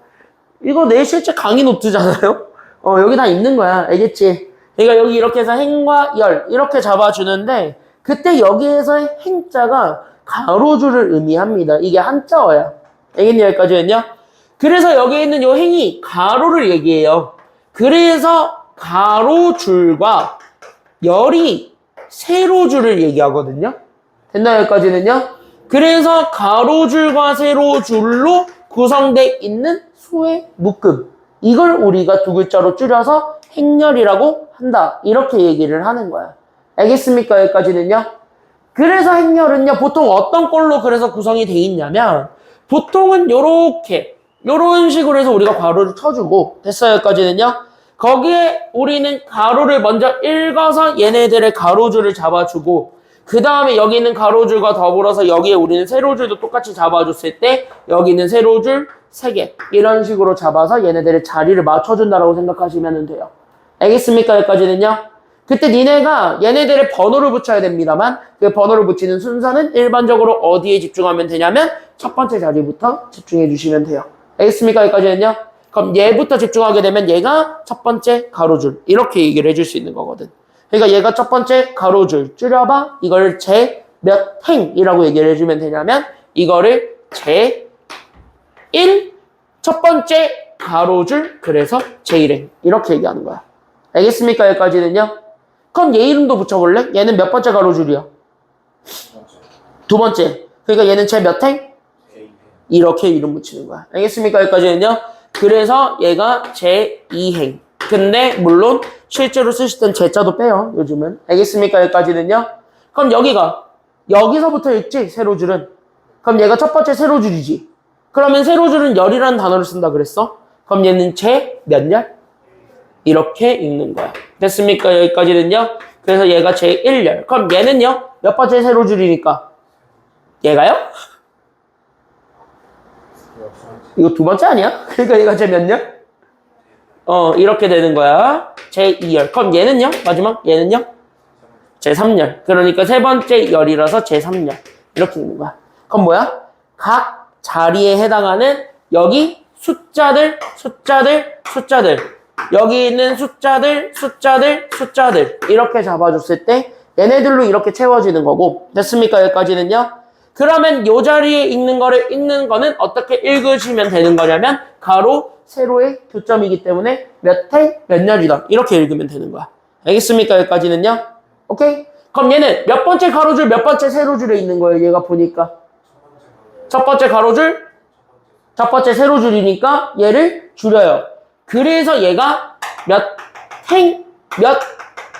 이거 내 실제 강의 노트잖아요. 여기 다 있는 거야. 알겠지? 그러니까 여기 이렇게 해서 행과 열 이렇게 잡아주는데 그때 여기에서의 행자가 가로줄을 의미합니다. 이게 한자어야. 알겠니? 여기까지는요? 그래서 여기 있는 요 행이 가로를 얘기해요. 그래서 가로줄과 열이 세로줄을 얘기하거든요. 됐나요? 여기까지는요? 그래서 가로줄과 세로줄로 구성되어 있는 수의 묶음. 이걸 우리가 두 글자로 줄여서 행렬이라고 한다. 이렇게 얘기를 하는 거야. 알겠습니까? 여기까지는요? 그래서 행렬은요, 보통 어떤 꼴로 그래서 구성이 돼 있냐면, 보통은 요런 식으로 해서 우리가 가로를 쳐주고, 됐어요? 여기까지는요? 거기에 우리는 가로를 먼저 읽어서 얘네들의 가로줄을 잡아주고, 그 다음에 여기 있는 가로줄과 더불어서 여기에 우리는 세로줄도 똑같이 잡아줬을 때 여기 있는 세로줄 3개 이런 식으로 잡아서 얘네들의 자리를 맞춰준다라고 생각하시면 돼요. 알겠습니까? 여기까지는요? 그때 니네가 얘네들의 번호를 붙여야 됩니다만 그 번호를 붙이는 순서는 일반적으로 어디에 집중하면 되냐면 첫 번째 자리부터 집중해 주시면 돼요. 알겠습니까? 여기까지는요? 그럼 얘부터 집중하게 되면 얘가 첫 번째 가로줄 이렇게 얘기를 해줄 수 있는 거거든. 그러니까 얘가 첫 번째 가로줄 줄여봐 이걸 제 몇 행이라고 얘기를 해주면 되냐면 이거를 제 1 첫 번째 가로줄 그래서 제1행 이렇게 얘기하는 거야. 알겠습니까? 여기까지는요. 그럼 얘 이름도 붙여볼래? 얘는 몇 번째 가로줄이야? 두 번째. 그러니까 얘는 제 몇 행? 이렇게 이름 붙이는 거야. 알겠습니까? 여기까지는요. 그래서 얘가 제 2행. 근데 물론 실제로 쓰실 땐 제자도 빼요. 요즘은. 알겠습니까? 여기까지는요. 그럼 여기서부터 읽지? 세로줄은. 그럼 얘가 첫 번째 세로줄이지. 그러면 세로줄은 열이라는 단어를 쓴다 그랬어. 그럼 얘는 제 몇 열? 이렇게 읽는 거야. 됐습니까? 여기까지는요. 그래서 얘가 제 1열. 그럼 얘는요. 몇 번째 세로줄이니까? 얘가요? 이거 두 번째 아니야? 그러니까 얘가 제 몇 열? 이렇게 되는 거야. 제 2열. 그럼 얘는요? 마지막 얘는요? 제 3열. 그러니까 세 번째 열이라서 제 3열. 이렇게 있는 거야. 그럼 뭐야? 각 자리에 해당하는 여기 숫자들. 여기 있는 숫자들. 이렇게 잡아줬을 때 얘네들로 이렇게 채워지는 거고. 됐습니까? 여기까지는요? 그러면 요 자리에 읽는 거는 어떻게 읽으시면 되는 거냐면 가로, 세로의 교점이기 때문에 몇 행, 몇 열이다. 이렇게 읽으면 되는 거야. 알겠습니까? 여기까지는요? 오케이? 그럼 얘는 몇 번째 가로줄, 몇 번째 세로줄에 있는 거예요? 얘가 보니까. 첫 번째 가로줄, 첫 번째 세로줄이니까 얘를 줄여요. 그래서 얘가 몇 행, 몇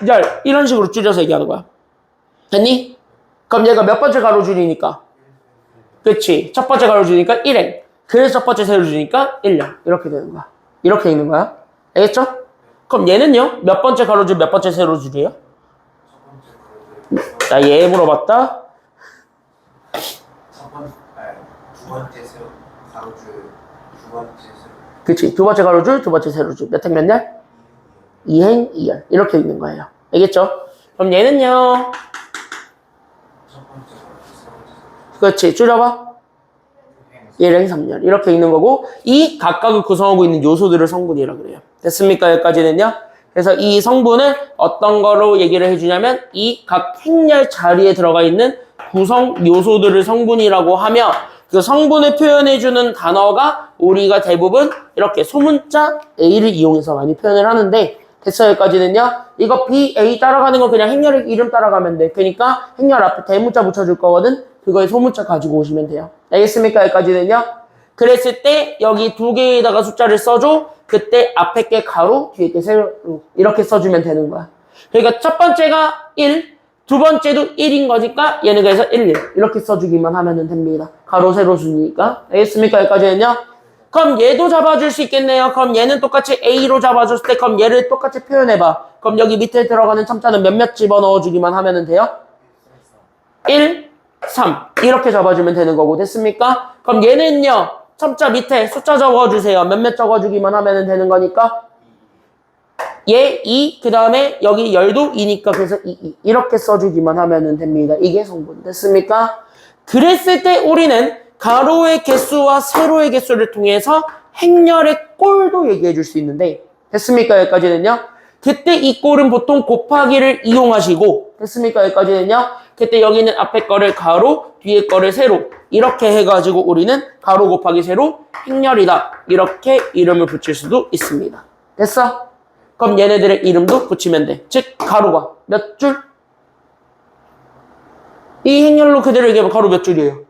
열 이런 식으로 줄여서 얘기하는 거야. 됐니? 그럼 얘가 몇 번째 가로줄이니까? 그치. 첫 번째 가로줄이니까 1행. 그래서 첫 번째 세로줄이니까 1열. 이렇게 되는 거야. 이렇게 읽는 거야. 알겠죠? 그럼 얘는요? 몇 번째 가로줄, 몇 번째 세로줄이에요? 자, 얘 물어봤다. 두 번째 세로 가로줄 두 번째 세로. 그치. 두 번째 가로줄, 두 번째 세로줄. 몇 행, 몇 열? 2행, 2열. 이렇게 읽는 거예요. 알겠죠? 그럼 얘는요? 첫 번째 가로줄 세 번째 세로. 그렇지. 줄여봐. 1행, 3열. 이렇게 읽는 거고, 이 각각을 구성하고 있는 요소들을 성분이라 그래요. 됐습니까? 여기까지는요? 그래서 이 성분을 어떤 거로 얘기를 해주냐면, 이 각 행렬 자리에 들어가 있는 구성 요소들을 성분이라고 하며, 그 성분을 표현해주는 단어가 우리가 대부분 이렇게 소문자 A를 이용해서 많이 표현을 하는데, 됐어요? 여기까지는요? 이거 B, A 따라가는 거 그냥 행렬의 이름 따라가면 돼. 그러니까 행렬 앞에 대문자 붙여줄 거거든? 그거에 소문자 가지고 오시면 돼요. 알겠습니까? 여기까지는요? 그랬을 때 여기 두 개에다가 숫자를 써줘. 그때 앞에 게 가로, 뒤에 게 세로 이렇게 써주면 되는 거야. 그러니까 첫 번째가 1, 두 번째도 1인 거니까 얘는 그래서 1, 1 이렇게 써주기만 하면 됩니다. 가로, 세로 순이니까. 알겠습니까? 여기까지는요? 그럼 얘도 잡아줄 수 있겠네요. 그럼 얘는 똑같이 A로 잡아줬을 때 그럼 얘를 똑같이 표현해봐. 그럼 여기 밑에 들어가는 첨자는 몇몇 집어넣어주기만 하면 돼요? 1, 3 이렇게 잡아주면 되는 거고. 됐습니까? 그럼 얘는요. 첨자 밑에 숫자 적어주세요. 몇몇 적어주기만 하면 되는 거니까 얘 2, 그 다음에 여기 열도 2니까 그래서 2 이렇게 써주기만 하면 됩니다. 이게 성분. 됐습니까? 그랬을 때 우리는 가로의 개수와 세로의 개수를 통해서 행렬의 꼴도 얘기해 줄 수 있는데 됐습니까? 여기까지는요. 그때 이 꼴은 보통 곱하기를 이용하시고 됐습니까? 여기까지는요. 그때 여기는 앞에 거를 가로, 뒤에 거를 세로 이렇게 해가지고 우리는 가로 곱하기 세로 행렬이다. 이렇게 이름을 붙일 수도 있습니다. 됐어? 그럼 얘네들의 이름도 붙이면 돼. 즉 가로가 몇 줄? 이 행렬로 그대로 얘기하면 가로 몇 줄이에요?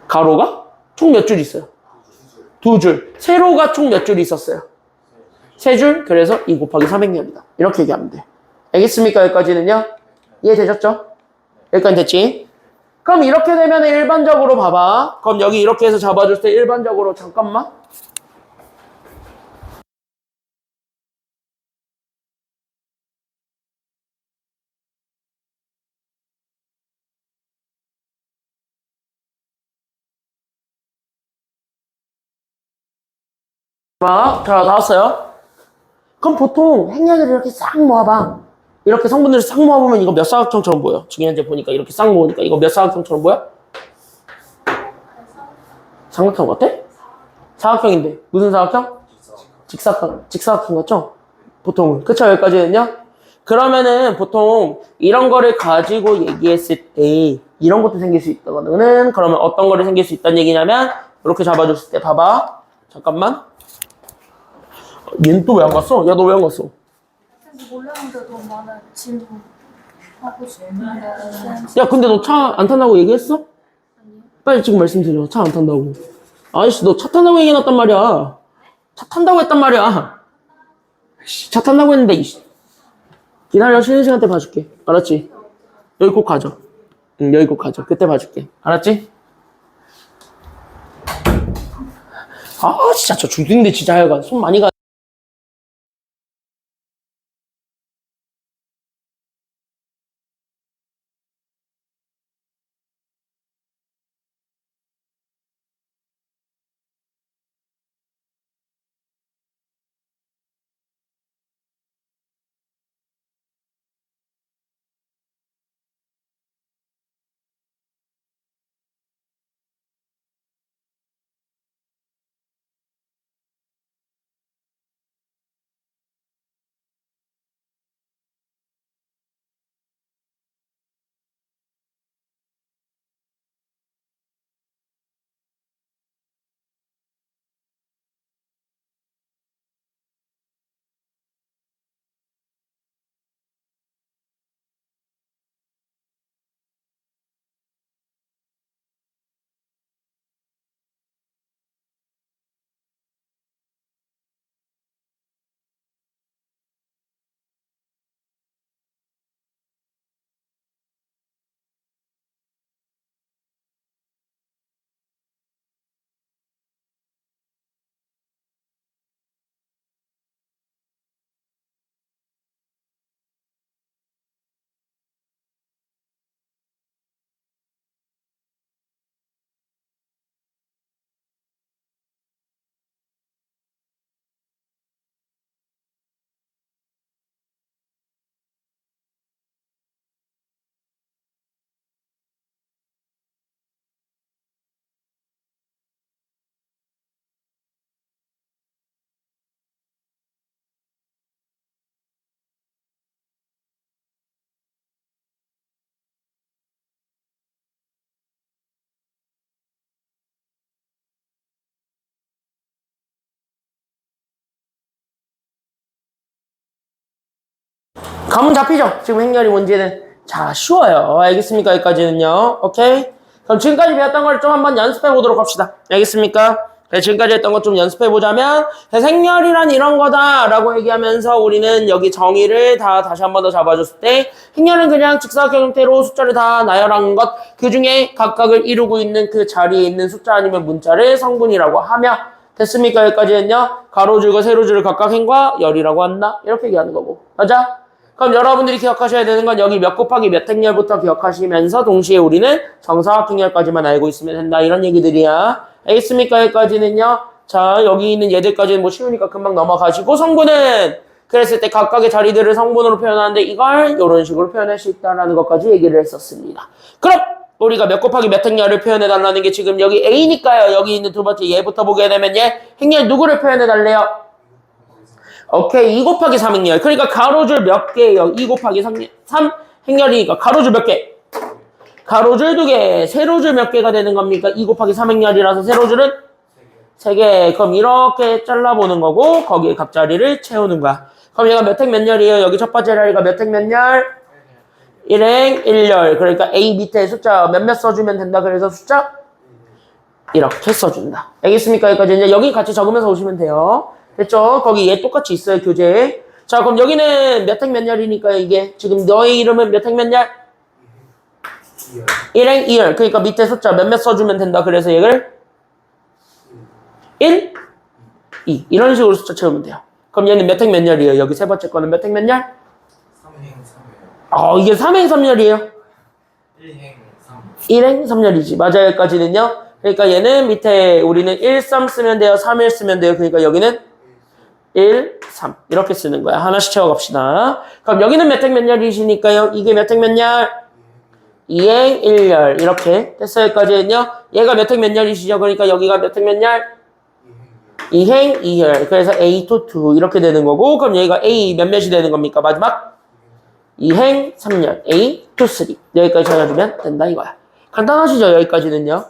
가로가 총 몇 줄 있어요? 두 줄. 세로가 총 몇 줄 있었어요? 세 줄. 그래서 2 곱하기 3행렬이다. 이렇게 얘기하면 돼. 알겠습니까? 여기까지는요? 이해되셨죠? 여기까지 됐지? 그럼 이렇게 되면 일반적으로 봐봐. 그럼 여기 이렇게 해서 잡아줄 때 일반적으로 잠깐만. 자, 나왔어요. 그럼 보통 행렬을 이렇게 싹 모아봐. 이렇게 성분들을 싹 모아보면 이거 몇 사각형처럼 보여? 지금 현재 보니까 이렇게 싹 모으니까 이거 몇 사각형처럼 보여? 삼각형 같아? 사각형인데 무슨 사각형? 직사각형 같죠? 보통은. 그쵸? 여기까지는요? 그러면은 보통 이런 거를 가지고 얘기했을 때 이런 것도 생길 수 있다거든. 그러면 어떤 거를 생길 수 있다는 얘기냐면 이렇게 잡아줬을 때 봐봐. 잠깐만. 얘는 또 왜 안 갔어? 야, 너 왜 안 갔어? 그래서 몰랐는데 너무 많아요. 질문 하고 싶은데 야, 근데 너 차 안 탄다고 얘기했어? 빨리 지금 말씀드려. 차 안 탄다고. 아이씨, 너 차 탄다고 얘기해놨단 말이야. 차 탄다고 했단 말이야. 씨, 차 탄다고 했는데, 이씨. 기다려, 쉬는 시간 때 봐줄게. 알았지? 여기 꼭 가져. 응, 여기 꼭 가져. 그때 봐줄게. 알았지? 아, 진짜 저 중딩들 진짜 하여간 손 많이 가. 감은 잡히죠? 지금 행렬이 뭔지는. 자, 쉬워요. 알겠습니까? 여기까지는요. 오케이? 그럼 지금까지 배웠던 걸 좀 한번 연습해 보도록 합시다. 알겠습니까? 네, 지금까지 했던 것 좀 연습해 보자면, 행렬이란 이런 거다라고 얘기하면서 우리는 여기 정의를 다시 한 번 더 잡아줬을 때, 행렬은 그냥 직사각형 형태로 숫자를 다 나열한 것, 그 중에 각각을 이루고 있는 그 자리에 있는 숫자 아니면 문자를 성분이라고 하며, 됐습니까? 여기까지는요. 가로줄과 세로줄을 각각 행과 열이라고 한다. 이렇게 얘기하는 거고. 맞아? 그럼 여러분들이 기억하셔야 되는 건 여기 몇 곱하기 몇 행렬부터 기억하시면서 동시에 우리는 정사각행렬까지만 알고 있으면 된다. 이런 얘기들이야. 알겠습니까? 여기까지는요. 자, 여기 있는 얘들까지는 뭐 쉬우니까 금방 넘어가시고, 성분은 그랬을 때 각각의 자리들을 성분으로 표현하는데 이걸 이런 식으로 표현할 수 있다는 것까지 얘기를 했었습니다. 그럼 우리가 몇 곱하기 몇 행렬을 표현해달라는 게 지금 여기 A니까요. 여기 있는 두 번째 얘부터 보게 되면 얘 행렬 누구를 표현해달래요? 오케이, 2 곱하기 3 행렬. 그러니까 가로줄 몇 개예요? 2 곱하기 3 행렬이니까 가로줄 몇 개? 가로줄 2개. 세로줄 몇 개가 되는 겁니까? 2 곱하기 3 행렬이라서 세로줄은 3개. 그럼 이렇게 잘라보는 거고 거기에 값자리를 채우는 거야. 그럼 얘가 몇 행 몇 열이에요? 여기 첫 번째 자리가 몇 행 몇 열? 1행 1열. 그러니까 A 밑에 숫자 몇몇 써주면 된다. 그래서 숫자 이렇게 써준다. 알겠습니까? 여기까지 이제 여기 같이 적으면서 오시면 돼요. 됐죠? 거기 얘 똑같이 있어요, 교재에. 자, 그럼 여기는 몇 행 몇 열이니까요, 이게. 지금 너의 이름은 몇 행 몇 열? 1행 2열. 그러니까 밑에 숫자 몇몇 써주면 된다. 그래서 얘를 1, 2. 이런 식으로 숫자 채우면 돼요. 그럼 얘는 몇 행 몇 열이에요? 여기 세 번째 거는 몇 행 몇 열? 3행 3열. 이게 3행 3열이에요? 1행 3. 1행 3열이지. 맞아요, 여기까지는요. 그러니까 얘는 밑에 우리는 1, 3 쓰면 돼요. 3, 1 쓰면 돼요. 그러니까 여기는 1, 3 이렇게 쓰는 거야. 하나씩 채워갑시다. 그럼 여기는 몇 행 몇 열이시니까요. 이게 몇 행 몇 열? 2행 1열 이렇게 됐어요. 여기까지는요. 얘가 몇 행 몇 열이시죠? 그러니까 여기가 몇 행 몇 열? 2행 2열. 그래서 A2 이렇게 되는 거고 그럼 얘가 A 몇몇이 되는 겁니까? 마지막 2행 3열 A2 3 여기까지 찾아주면 된다 이거야. 간단하시죠? 여기까지는요.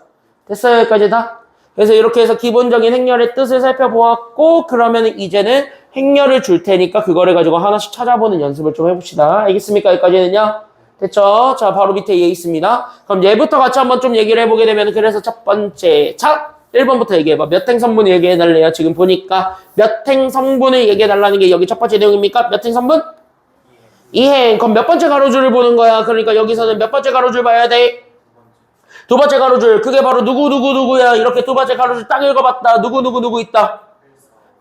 됐어요? 여기까지 다? 그래서 이렇게 해서 기본적인 행렬의 뜻을 살펴보았고 그러면 이제는 행렬을 줄 테니까 그거를 가지고 하나씩 찾아보는 연습을 좀 해봅시다. 알겠습니까? 여기까지는요? 됐죠? 자, 바로 밑에 얘 있습니다. 그럼 얘부터 같이 한번 좀 얘기를 해보게 되면, 그래서 첫 번째, 자, 1번부터 얘기해봐. 몇 행 성분을 얘기해달래요? 지금 보니까 몇 행 성분을 얘기해달라는 게 여기 첫 번째 내용입니까? 몇 행 성분? 2행. 그럼 몇 번째 가로줄을 보는 거야? 그러니까 여기서는 몇 번째 가로줄 봐야 돼? 두 번째 가로줄. 그게 바로 누구야? 이렇게 두 번째 가로줄 딱 읽어봤다. 누구 있다?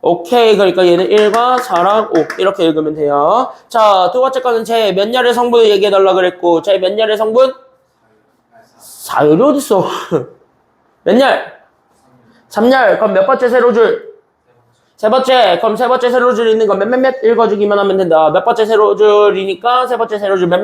오케이. 그러니까 얘는 1과 4랑 5 이렇게 읽으면 돼요. 자, 두 번째 거는 제 몇 렬의 성분을 얘기해달라 그랬고, 제 몇 렬의 성분? 4열이 어딨어? 몇 열? 3열. 그럼 몇 번째 세로줄? 세 번째. 그럼 세 번째 세로줄 있는 거 몇 읽어주기만 하면 된다. 몇 번째 세로줄이니까 세 번째 세로줄 몇?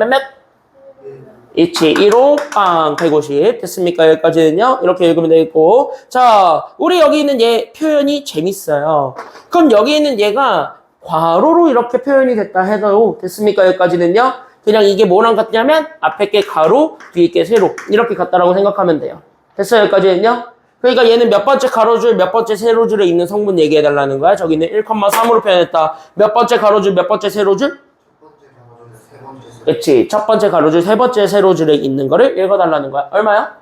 있지. 1호 빵 150 됐습니까? 여기까지는요. 이렇게 읽으면 되겠고, 자, 우리 여기 있는 얘 표현이 재밌어요. 그럼 여기 있는 얘가 괄호로 이렇게 표현이 됐다 해도 됐습니까? 여기까지는요. 그냥 이게 뭐랑 같냐면 앞에 게 가로, 뒤에 게 세로 이렇게 같다라고 생각하면 돼요. 됐어요? 여기까지는요. 그러니까 얘는 몇 번째 가로줄, 몇 번째 세로줄에 있는 성분 얘기해달라는 거야. 저기는 1,3으로 표현했다. 몇 번째 가로줄, 몇 번째 세로줄? 그치. 첫 번째 가로줄, 세 번째 세로줄에 있는 거를 읽어달라는 거야. 얼마야?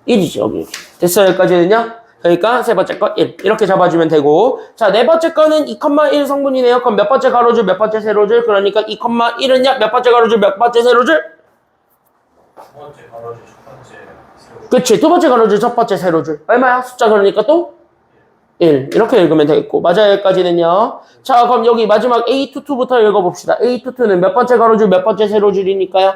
1이지, 여기. 됐어요, 여기까지는요? 그러니까 세 번째 거 1. 이렇게 잡아주면 되고. 자, 네 번째 거는 2,1 성분이네요. 그럼 몇 번째 가로줄, 몇 번째 세로줄? 그러니까 2,1은요? 몇 번째 가로줄, 몇 번째 세로줄? 두 번째 가로줄, 첫 번째 세로줄. 그치. 두 번째 가로줄, 첫 번째 세로줄. 얼마야? 숫자 그러니까 또? 1. 이렇게 읽으면 되겠고. 맞아요, 여기까지는요. 자, 그럼 여기 마지막 A22부터 읽어봅시다. A22는 몇 번째 가로줄, 몇 번째 세로줄이니까요?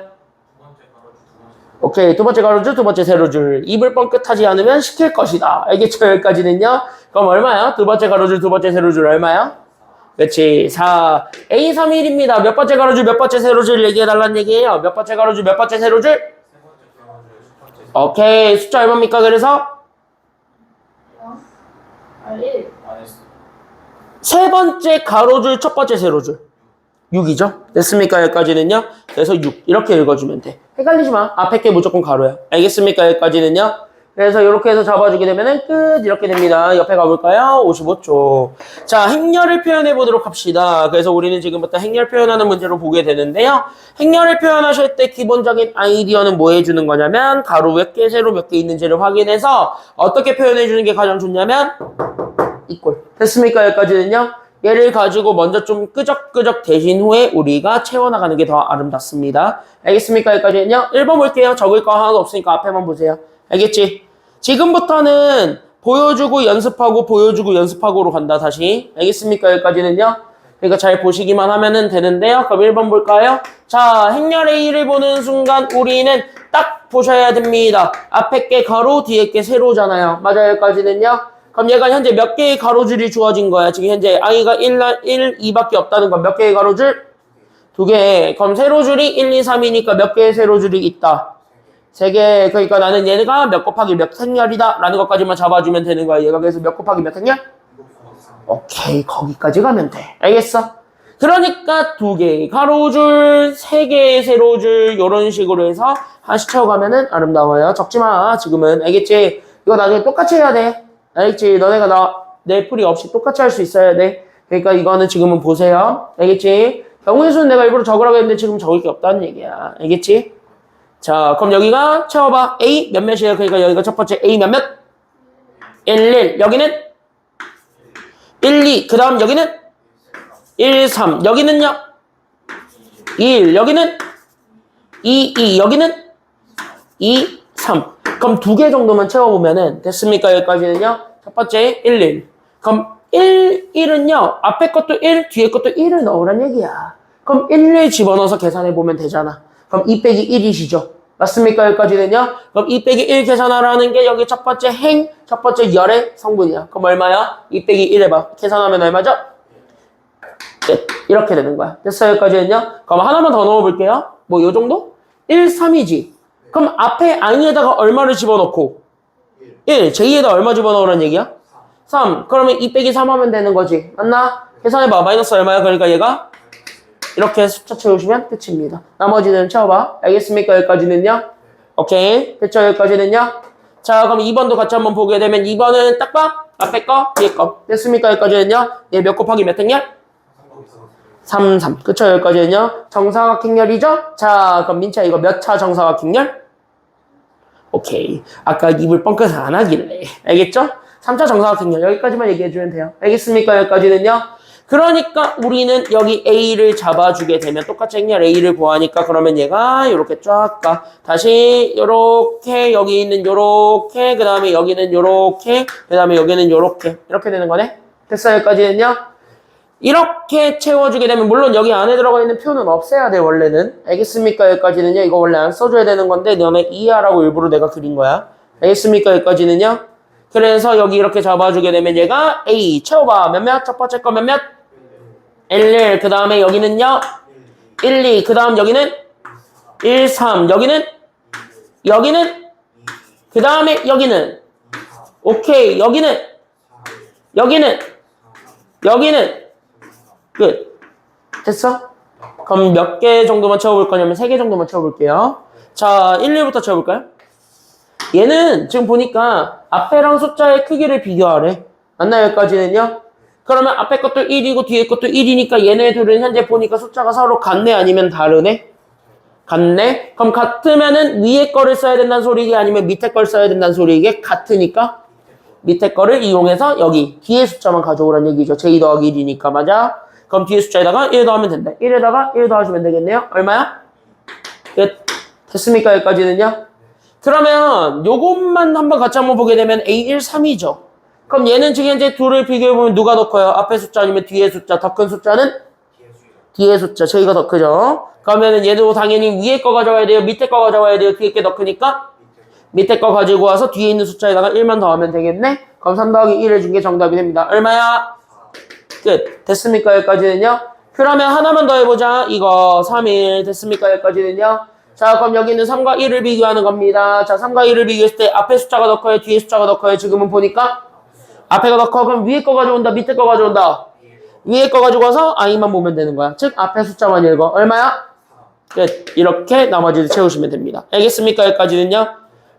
오케이. 두 번째 가로줄, 두 번째 세로줄. 입을 뻥끗하지 않으면 시킬 것이다. 알겠죠? 여기까지는요. 그럼 얼마야? 두 번째 가로줄, 두 번째 세로줄 얼마야? 그치. 4. A31입니다. 몇 번째 가로줄, 몇 번째 세로줄 얘기해달라는 얘기예요. 몇 번째 가로줄, 몇 번째 세로줄? 오케이. 숫자 얼마입니까? 그래서? 1. 안 했어. 세 번째 가로줄, 첫 번째 세로줄. 6이죠? 됐습니까? 여기까지는요. 그래서 6. 이렇게 읽어주면 돼. 헷갈리지 마. 앞에 게 무조건 가로야. 알겠습니까? 여기까지는요. 그래서 이렇게 해서 잡아주게 되면은 끝. 이렇게 됩니다. 옆에 가볼까요? 55초. 자, 행렬을 표현해 보도록 합시다. 그래서 우리는 지금부터 행렬 표현하는 문제로 보게 되는데요. 행렬을 표현하실 때 기본적인 아이디어는 뭐 해주는 거냐면, 가로 몇 개, 세로 몇 개 있는지를 확인해서 어떻게 표현해 주는 게 가장 좋냐면, 이꼴. 됐습니까? 여기까지는요. 얘를 가지고 먼저 좀 끄적끄적 대신 후에 우리가 채워나가는 게 더 아름답습니다. 알겠습니까? 여기까지는요. 1번 볼게요. 적을 거 하나도 없으니까 앞에만 보세요. 알겠지? 지금부터는 보여주고 연습하고 보여주고 연습하고로 간다. 다시. 알겠습니까? 여기까지는요. 그러니까 잘 보시기만 하면 되는데요. 그럼 1번 볼까요? 자, 행렬 A를 보는 순간 우리는 딱 보셔야 됩니다. 앞에 게 가로, 뒤에 게 세로잖아요. 맞아요? 여기까지는요. 그럼 얘가 현재 몇 개의 가로줄이 주어진 거야? 지금 현재 I가 1, 2밖에 없다는 건 몇 개의 가로줄? 2개. 그럼 세로줄이 1, 2, 3이니까 몇 개의 세로줄이 있다? 3개. 그러니까 나는 얘가 몇 곱하기 몇 행렬이다 라는 것까지만 잡아주면 되는 거야. 얘가 그래서 몇 곱하기 몇 행렬? 오케이. 거기까지 가면 돼. 알겠어? 그러니까 2개의 가로줄, 3개의 세로줄 이런 식으로 해서 하나씩 채워가면은 아름다워요. 적지마. 지금은. 알겠지? 이거 나중에 똑같이 해야 돼. 알겠지? 너네가 내 풀이 없이 똑같이 할 수 있어야 돼. 그러니까 이거는 지금은 보세요. 알겠지? 경우의 수는 내가 일부러 적으라고 했는데 지금 적을 게 없다는 얘기야. 알겠지? 자, 그럼 여기가 채워봐. A 몇몇이에요? 그러니까 여기가 첫 번째 A 몇몇? 1, 1. 여기는? 1, 2. 그 다음 여기는? 1, 3. 여기는요? 1. 여기는? 2, 2. 여기는? 2, 3. 그럼 2개 정도만 채워보면은 됐습니까? 여기까지는요. 첫 번째 1, 1. 그럼 1, 1은요. 앞에 것도 1, 뒤에 것도 1을 넣으란 얘기야. 그럼 1, 1 집어넣어서 계산해보면 되잖아. 그럼 2 빼기 1이시죠. 맞습니까? 여기까지는요. 그럼 2 빼기 1 계산하라는 게 여기 첫 번째 행, 첫 번째 열의 성분이야. 그럼 얼마야? 2 빼기 1 해봐. 계산하면 얼마죠? 끝. 이렇게 되는 거야. 됐어요? 여기까지는요. 그럼 하나만 더 넣어볼게요. 뭐 요 정도? 1, 3이지. 그럼 앞에 I에다가 얼마를 집어넣고 1, J에다 얼마 집어넣으라는 얘기야? 3. 그러면 2 빼기 3 하면 되는 거지. 맞나? 계산해봐. 마이너스 얼마야? 그러니까 얘가 이렇게 숫자 채우시면 끝입니다. 나머지는 채워봐. 알겠습니까? 여기까지는요? 오케이. 됐죠? 여기까지는요? 자, 그럼 2번도 같이 한번 보게 되면 2번은 딱 봐. 앞에 거, 뒤에 거. 됐습니까? 여기까지는요. 얘 몇 곱하기 몇 행렬? 3, 3. 그쵸? 여기까지는요. 정사각행렬이죠? 자, 그럼 민채 이거 몇 차 정사각행렬? 오케이. 아까 입을 뻥끗 안 하길래. 알겠죠? 3차 정사각형요. 여기까지만 얘기해주면 돼요. 알겠습니까? 여기까지는요. 그러니까 우리는 여기 A를 잡아주게 되면 똑같이 행렬 A를 구하니까 그러면 얘가 이렇게 쫙 가. 다시 요렇게 여기 있는 요렇게 그 다음에 여기는 요렇게 그 다음에 여기는 요렇게 이렇게 되는 거네. 됐어요? 여기까지는요. 이렇게 채워주게 되면 물론 여기 안에 들어가 있는 표는 없애야 돼 원래는. 알겠습니까? 여기까지는요. 이거 원래 안 써줘야 되는 건데 너네 이해하라고 일부러 내가 그린 거야. 알겠습니까? 여기까지는요. 그래서 여기 이렇게 잡아주게 되면 얘가 A 채워봐. 몇몇? 첫 번째 거 몇몇? 11. 그 다음에 여기는요. 1, 2. 그 다음 여기는 1, 3. 여기는 그 다음에 여기는 오케이. 여기는 끝. 됐어? 그럼 몇 개 정도만 채워볼 거냐면 3개 정도만 채워볼게요. 자, 1, 2부터 채워볼까요? 얘는 지금 보니까 앞에랑 숫자의 크기를 비교하래. 맞나요? 여기까지는요? 그러면 앞에 것도 1이고 뒤에 것도 1이니까 얘네 둘은 현재 보니까 숫자가 서로 같네 아니면 다르네? 같네? 그럼 같으면은 위에 거를 써야 된다는 소리게 아니면 밑에 걸 써야 된다는 소리게? 같으니까 밑에 거를 이용해서 여기 뒤에 숫자만 가져오란 얘기죠. j 더하기 1이니까 맞아? 그럼 뒤에 숫자에다가 1 더하면 된다. 1에다가 1 더하시면 되겠네요. 얼마야? 끝. 됐습니까? 여기까지는요? 그러면 요것만 한번 같이 한번 보게 되면 A1, 3이죠. 그럼 얘는 지금 현재 둘을 비교해보면 누가 더 커요? 앞에 숫자 아니면 뒤에 숫자? 더 큰 숫자는? 뒤에 숫자. 저희가 더 크죠. 그러면은 얘도 당연히 위에 거 가져와야 돼요? 밑에 거 가져와야 돼요? 뒤에 게 더 크니까? 밑에 거 가지고 와서 뒤에 있는 숫자에다가 1만 더하면 되겠네? 그럼 3 더하기 1 해준 게 정답이 됩니다. 얼마야? 끝. 됐습니까? 여기까지는요? 그러면 하나만 더 해보자. 이거 3일. 됐습니까? 여기까지는요? 자, 그럼 여기는 3과 1을 비교하는 겁니다. 자, 3과 1을 비교했을 때 앞에 숫자가 더 커요? 뒤에 숫자가 더 커요? 지금은 보니까 앞에가 더 커. 그럼 위에 거 가져온다? 밑에 거 가져온다? 위에 거 가지고 와서 I만 보면 되는 거야. 즉, 앞에 숫자만 읽어. 얼마야? 끝. 이렇게 나머지를 채우시면 됩니다. 알겠습니까? 여기까지는요?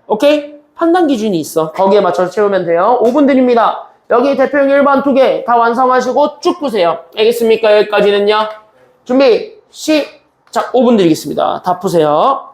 오케이? 판단 기준이 있어. 거기에 맞춰서 채우면 돼요. 5분 드립니다. 여기 대표형 1번 2개 다 완성하시고 쭉 푸세요. 알겠습니까? 여기까지는요. 준비, 시작. 5분 드리겠습니다. 다 푸세요.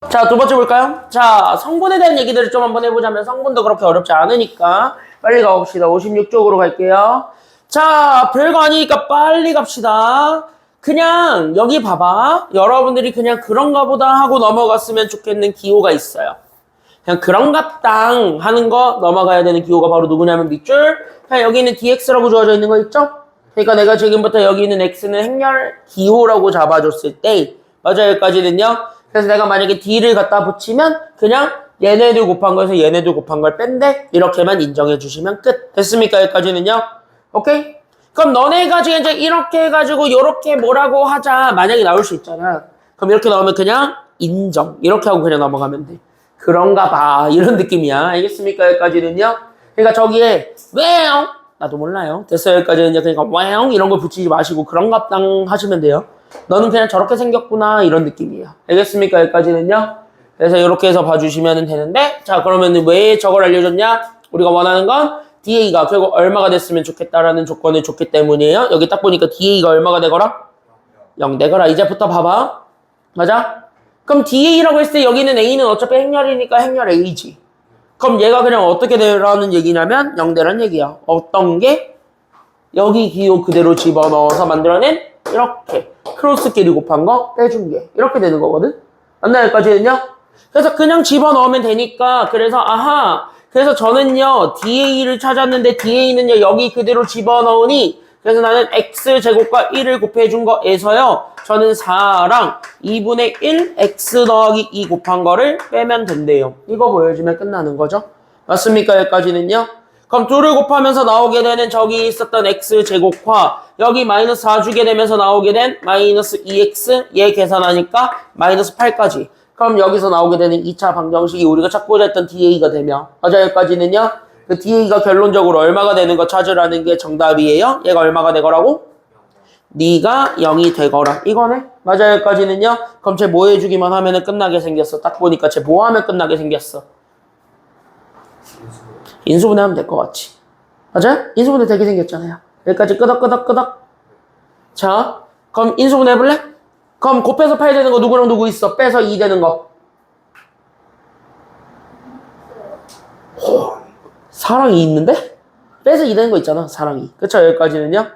자, 두 번째 볼까요? 자, 성분에 대한 얘기들을 좀 한번 해보자면 성분도 그렇게 어렵지 않으니까 빨리 가봅시다. 56쪽으로 갈게요. 자, 별거 아니니까 빨리 갑시다. 그냥 여기 봐봐. 여러분들이 그냥 그런가 보다 하고 넘어갔으면 좋겠는 기호가 있어요. 그냥 그런갑당 하는 거 넘어가야 되는 기호가 바로 누구냐면 밑줄. 그냥 여기 있는 dx라고 주어져 있는 거 있죠? 그러니까 내가 지금부터 여기 있는 x는 행렬 기호라고 잡아줬을 때 맞아 여기까지는요. 그래서 내가 만약에 d를 갖다 붙이면 그냥 얘네들 곱한 거에서 얘네들 곱한 걸 뺀대 이렇게만 인정해 주시면 끝. 됐습니까? 여기까지는요. 오케이? 그럼 너네가 지금 이제 이렇게 해가지고 요렇게 뭐라고 하자 만약에 나올 수 있잖아. 그럼 이렇게 나오면 그냥 인정 이렇게 하고 그냥 넘어가면 돼. 그런가 봐 이런 느낌이야. 알겠습니까? 여기까지는요. 그러니까 저기에 왜요? 나도 몰라요. 됐어요. 여기까지는요. 그러니까 왜요? 이런 거 붙이지 마시고 그런갑당 하시면 돼요. 너는 그냥 저렇게 생겼구나 이런 느낌이에요. 알겠습니까? 여기까지는요. 그래서 이렇게 해서 봐주시면 되는데 자 그러면 왜 저걸 알려줬냐? 우리가 원하는 건 DA가 결국 얼마가 됐으면 좋겠다라는 조건을 줬기 때문이에요. 여기 딱 보니까 DA가 얼마가 되거라? 0 되거라. 이제부터 봐봐. 맞아? 그럼 DA라고 했을 때 여기는 A는 어차피 행렬이니까 행렬 A지. 그럼 얘가 그냥 어떻게 되라는 얘기냐면 0대란 얘기야. 어떤 게? 여기 기호 그대로 집어넣어서 만들어낸 이렇게 크로스끼리 곱한 거 빼준 게 이렇게 되는 거거든. 맞나요? 여기까지는요? 그래서 그냥 집어넣으면 되니까 그래서 아하 그래서 저는요 DA를 찾았는데 DA는요 여기 그대로 집어넣으니 그래서 나는 x제곱과 1을 곱해준 거에서요 저는 4랑 2분의 1 x 더하기 2 곱한 거를 빼면 된대요. 이거 보여주면 끝나는 거죠. 맞습니까? 여기까지는요. 그럼 2를 곱하면서 나오게 되는 저기 있었던 x제곱과 여기 마이너스 4 주게 되면서 나오게 된 마이너스 2x 얘 계산하니까 마이너스 8까지. 그럼 여기서 나오게 되는 2차 방정식이 우리가 찾고자 했던 DA가 되며 맞아 여기까지는요. 그 DA가 결론적으로 얼마가 되는 거 찾으라는 게 정답이에요. 얘가 얼마가 되거라고? 네가 0이 되거라. 이거네. 맞아 여기까지는요. 그럼 쟤 뭐 해주기만 하면 끝나게 생겼어. 딱 보니까 쟤 뭐 하면 끝나게 생겼어. 인수분해하면 될 것 같지. 맞아요? 인수분해 되게 생겼잖아요. 여기까지 끄덕끄덕끄덕. 자, 그럼 인수분해 해볼래? 그럼 곱해서 8 되는 거 누구랑 누구 있어? 빼서 2 되는 거. 사랑이 있는데? 빼서 2 되는 거 있잖아. 사랑이. 그쵸? 여기까지는요.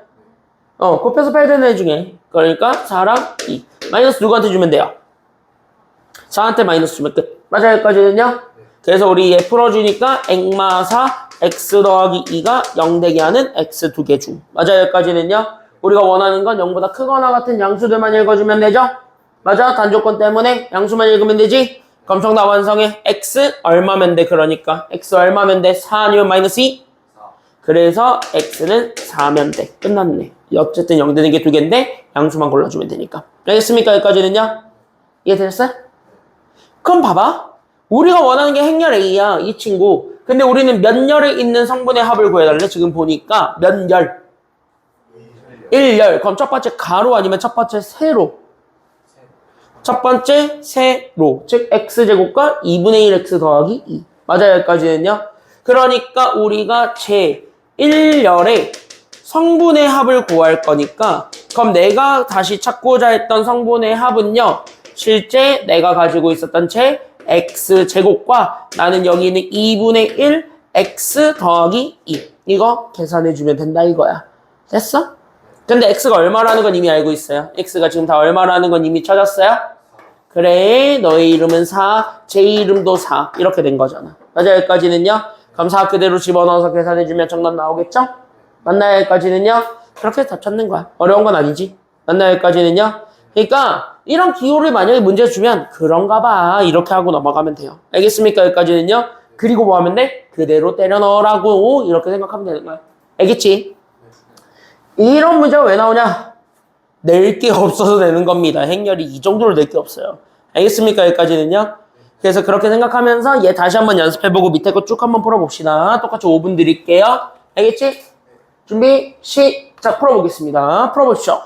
곱해서 8 되는 애 중에. 그러니까 4랑 2. 마이너스 누구한테 주면 돼요? 4한테 마이너스 주면 끝. 맞아요? 여기까지는요. 그래서 우리 얘 풀어주니까 액마사 x 더하기 2가 0 되게 하는 x 2개 중. 맞아요? 여기까지는요. 우리가 원하는 건 0보다 크거나 같은 양수들만 읽어주면 되죠? 맞아? 단조건 때문에 양수만 읽으면 되지? 그럼 정답 완성해. x 얼마면 돼? 그러니까 x 얼마면 돼? 4 아니면 마이너스 2? 그래서 x는 4면 돼. 끝났네. 어쨌든 0 되는 게 2개인데 양수만 골라주면 되니까. 알겠습니까? 여기까지는요? 이해되셨어요? 그럼 봐봐. 우리가 원하는 게 행렬 A야. 이 친구. 근데 우리는 몇 열에 있는 성분의 합을 구해달래? 지금 보니까 몇 열? 1열. 그럼 첫 번째 가로 아니면 첫 번째 세로? 첫 번째 세로. 즉 x제곱과 2분의 1 x 더하기 2. 맞아요. 여기까지는요. 그러니까 우리가 제 1열의 성분의 합을 구할 거니까 그럼 내가 다시 찾고자 했던 성분의 합은요. 실제 내가 가지고 있었던 제 x제곱과 나는 여기 있는 2분의 1 x 더하기 2 이거 계산해주면 된다 이거야. 됐어? 근데 x가 얼마라는 건 이미 알고 있어요. x가 지금 다 얼마라는 건 이미 찾았어요? 그래 너의 이름은 4, 제 이름도 4 이렇게 된 거잖아. 맞아 여기까지는요? 그럼 4 그대로 집어넣어서 계산해주면 정답 나오겠죠? 맞나요 여기까지는요? 그렇게 다 찾는 거야. 어려운 건 아니지. 맞나요 여기까지는요? 그러니까 이런 기호를 만약에 문제 주면 그런가 봐 이렇게 하고 넘어가면 돼요. 알겠습니까? 여기까지는요. 그리고 뭐 하면 돼? 그대로 때려 넣으라고 이렇게 생각하면 되는 거야. 알겠지? 이런 문제가 왜 나오냐? 낼 게 없어서 내는 겁니다. 행렬이 이 정도로 낼 게 없어요. 알겠습니까? 여기까지는요. 그래서 그렇게 생각하면서 얘 다시 한번 연습해보고 밑에 거 쭉 한번 풀어봅시다. 똑같이 5분 드릴게요. 알겠지? 준비 시작. 풀어보겠습니다. 풀어보시죠.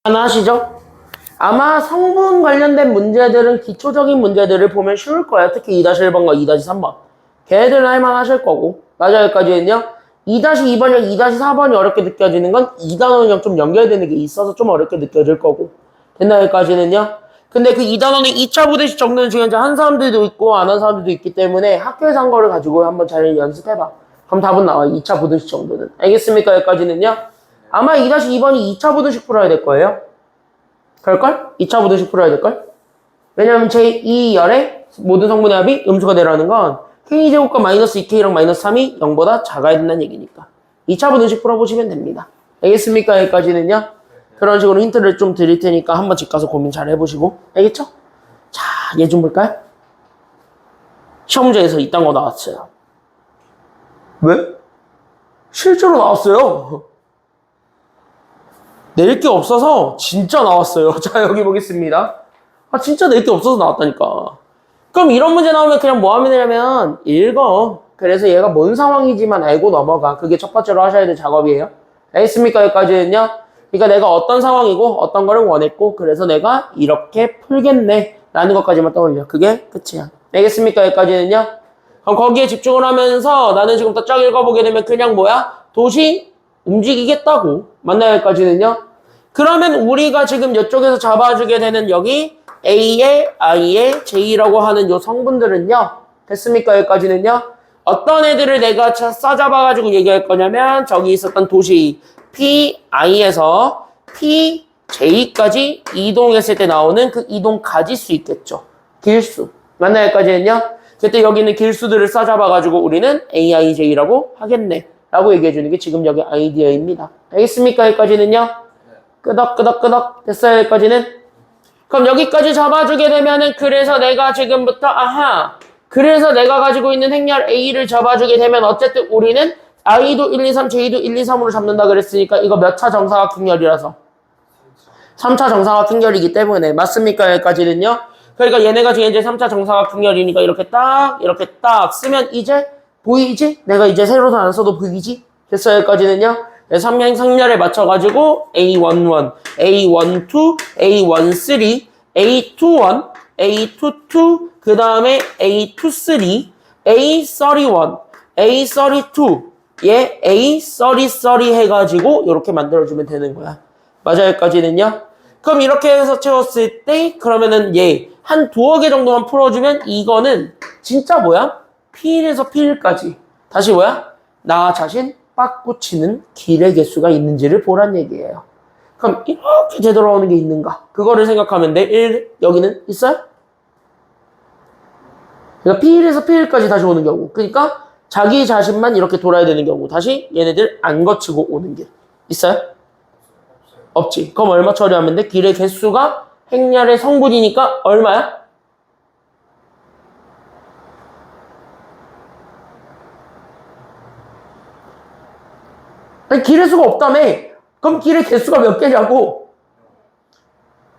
하나 하시죠? 아마 성분 관련된 문제들은 기초적인 문제들을 보면 쉬울 거예요. 특히 2-1번과 2-3번. 걔네들은 할만하실 거고. 맞아, 여기까지는요. 2-2번이랑 2-4번이 어렵게 느껴지는 건 2단원이랑 좀 연결되는 게 있어서 좀 어렵게 느껴질 거고. 됐나, 여기까지는요? 근데 그 2단원의 2차 부대식 정도는 지금 이제 한 사람들도 있고 안 한 사람들도 있기 때문에 학교에서 한 거를 가지고 한번 잘 연습해봐. 그럼 답은 나와요. 2차 부대식 정도는. 알겠습니까? 여기까지는요? 아마 2-2번이 2차 부대식 풀어야 될 거예요. 그럴걸? 2차 부대식 풀어야 될걸? 왜냐면 제2열의 모든 성분의 합이 음수가 되라는 건 K제곱과 마이너스 2K랑 마이너스 3이 0보다 작아야 된다는 얘기니까 2차 부대식 풀어보시면 됩니다. 알겠습니까? 여기까지는요? 그런 식으로 힌트를 좀 드릴 테니까 한번 집 가서 고민 잘 해보시고. 알겠죠? 자, 얘 좀 볼까요? 시험 문제에서 이딴 거 나왔어요. 왜? 실제로 나왔어요. 낼 게 없어서 진짜 나왔어요. 자, 여기 보겠습니다. 아, 진짜 낼 게 없어서 나왔다니까. 그럼 이런 문제 나오면 그냥 뭐 하면 되냐면 읽어. 그래서 얘가 뭔 상황이지만 알고 넘어가. 그게 첫 번째로 하셔야 될 작업이에요. 알겠습니까? 여기까지는요. 그러니까 내가 어떤 상황이고 어떤 거를 원했고 그래서 내가 이렇게 풀겠네 라는 것까지만 떠올려. 그게 끝이야. 알겠습니까? 여기까지는요. 그럼 거기에 집중을 하면서 나는 지금 쫙 읽어보게 되면 그냥 뭐야? 도시 움직이겠다고. 맞나요? 여기까지는요. 그러면 우리가 지금 이쪽에서 잡아주게 되는 여기 A에 I에 J라고 하는 요 성분들은요. 됐습니까? 여기까지는요. 어떤 애들을 내가 싸잡아가지고 얘기할 거냐면 저기 있었던 도시 P, I에서 P, J까지 이동했을 때 나오는 그 이동 가지수 있겠죠. 길수. 맞나요? 여기까지는요. 그때 여기 있는 길수들을 싸잡아가지고 우리는 A, I, J라고 하겠네. 라고 얘기해주는 게 지금 여기 아이디어입니다. 알겠습니까? 여기까지는요. 끄덕끄덕끄덕. 됐어요? 여기까지는. 그럼 여기까지 잡아주게 되면은 그래서 내가 지금부터 그래서 내가 가지고 있는 행렬 A를 잡아주게 되면 어쨌든 우리는 I도 1, 2, 3, J도 1, 2, 3으로 잡는다 그랬으니까 이거 몇 차 정사각행렬이라서 3차 정사각행렬이기 때문에 맞습니까? 여기까지는요. 그러니까 얘네가 지금 이제 3차 정사각행렬이니까 이렇게 딱 쓰면 이제 보이지? 내가 이제 세로도 안 써도 보이지? 됐어요? 여기까지는요. 3행상렬에 맞춰가지고 A11, A12, A13, A21, A22, 그 다음에 A23, A31, A32, 얘 A30 해가지고 이렇게 만들어주면 되는 거야. 맞아요? 여기까지는요. 그럼 이렇게 해서 채웠을 때 그러면은 얘 한 두어 개 정도만 풀어주면 이거는 진짜 뭐야? P1에서 P1까지 다시 뭐야? 나 자신 빠꾸치는 길의 개수가 있는지를 보란 얘기예요. 그럼 이렇게 되돌아오는 게 있는가? 그거를 생각하면 돼. 1, 여기는 있어요? 그러니까 P1에서 P1까지 다시 오는 경우. 그러니까 자기 자신만 이렇게 돌아야 되는 경우. 다시 얘네들 안 거치고 오는 길. 있어요? 없지. 그럼 얼마 처리하면 돼? 길의 개수가 행렬의 성분이니까 얼마야? 아니, 길의 수가 없다며. 그럼 길의 개수가 몇 개냐고.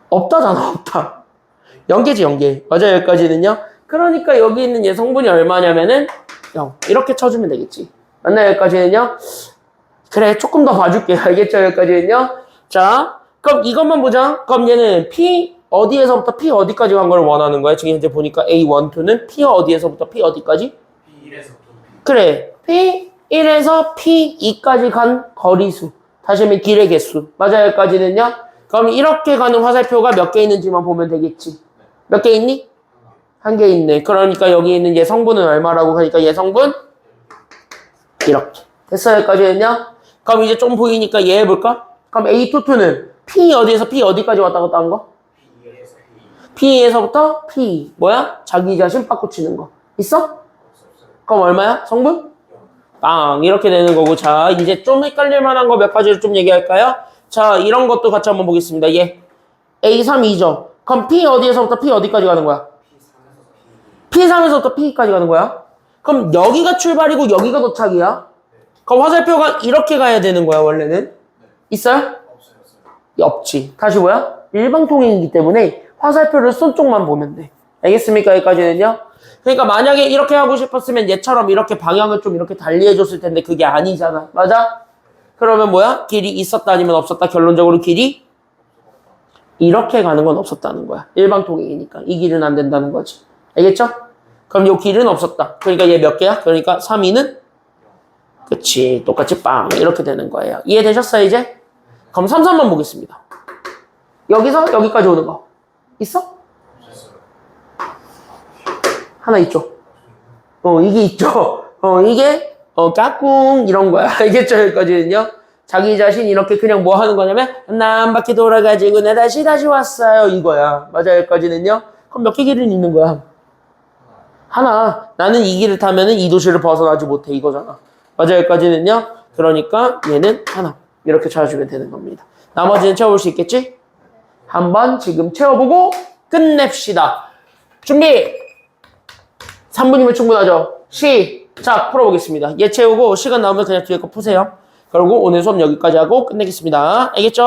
없다잖아. 없다. 0개지 0개. 맞아요. 여기까지는요. 그러니까 여기 있는 얘 성분이 얼마냐면은 0. 이렇게 쳐주면 되겠지. 맞나요? 여기까지는요. 그래, 조금 더 봐줄게. 알겠죠? 여기까지는요. 자, 그럼 이것만 보자. 그럼 얘는 P 어디에서부터 P 어디까지 간 걸 원하는 거야? 지금 이제 보니까 A1, 2는 P 어디에서부터 P 어디까지? P1에서부터 P. 그래. P1에서 P2까지 간 거리수. 다시 하면 길의 개수. 맞아요? 여기까지는요. 그럼 이렇게 가는 화살표가 몇 개 있는지만 보면 되겠지. 몇 개 있니? 한 개 있네. 그러니까 여기 있는 얘 성분은 얼마라고 하니까 얘 성분? 이렇게. 됐어요? 여기까지는요. 그럼 이제 좀 보이니까 얘 해볼까? 그럼 A22는 P 어디에서 P 어디까지 왔다 갔다 한 거? P에서부터 P. 뭐야? 자기 자신 바꾸치는 거. 있어? 그럼 얼마야? 성분? 빵. 이렇게 되는 거고. 자, 이제 좀 헷갈릴 만한 거 몇 가지를 좀 얘기할까요? 자, 이런 것도 같이 한번 보겠습니다. 얘. A3, 2죠. 그럼 P 어디에서부터 P 어디까지 가는 거야? P3에서부터 P까지 가는 거야? 그럼 여기가 출발이고 여기가 도착이야? 그럼 화살표가 이렇게 가야 되는 거야, 원래는? 있어요? 없지. 다시 뭐야? 일방통행이기 때문에 화살표를 쏜 쪽만 보면 돼. 알겠습니까? 여기까지는요? 그러니까 만약에 이렇게 하고 싶었으면 얘처럼 이렇게 방향을 좀 이렇게 달리 해줬을 텐데 그게 아니잖아. 맞아? 그러면 뭐야? 길이 있었다 아니면 없었다? 결론적으로 길이 이렇게 가는 건 없었다는 거야. 일방통행이니까. 이 길은 안 된다는 거지. 알겠죠? 그럼 요 길은 없었다. 그러니까 얘 몇 개야? 그러니까 3, 2는? 그치. 똑같이 빵. 이렇게 되는 거예요. 이해되셨어요, 이제? 그럼 3, 3만 보겠습니다. 여기서 여기까지 오는 거. 있어? 하나 있죠? 이게 있죠? 이게, 까꿍, 이런 거야. 알겠죠? 여기까지는요? 자기 자신 이렇게 그냥 뭐 하는 거냐면, 나 한 바퀴 돌아가지고, 나 다시 왔어요. 이거야. 맞아, 여기까지는요? 그럼 몇 개 길은 있는 거야? 하나. 나는 이 길을 타면은 이 도시를 벗어나지 못해. 이거잖아. 맞아, 여기까지는요? 그러니까 얘는 하나. 이렇게 찾아주면 되는 겁니다. 나머지는 채워볼 수 있겠지? 한번 지금 채워보고 끝냅시다. 준비! 3분이면 충분하죠? 시작! 풀어보겠습니다. 얘 채우고 시간 나오면 그냥 뒤에 거 푸세요. 그리고 오늘 수업 여기까지 하고 끝내겠습니다. 알겠죠?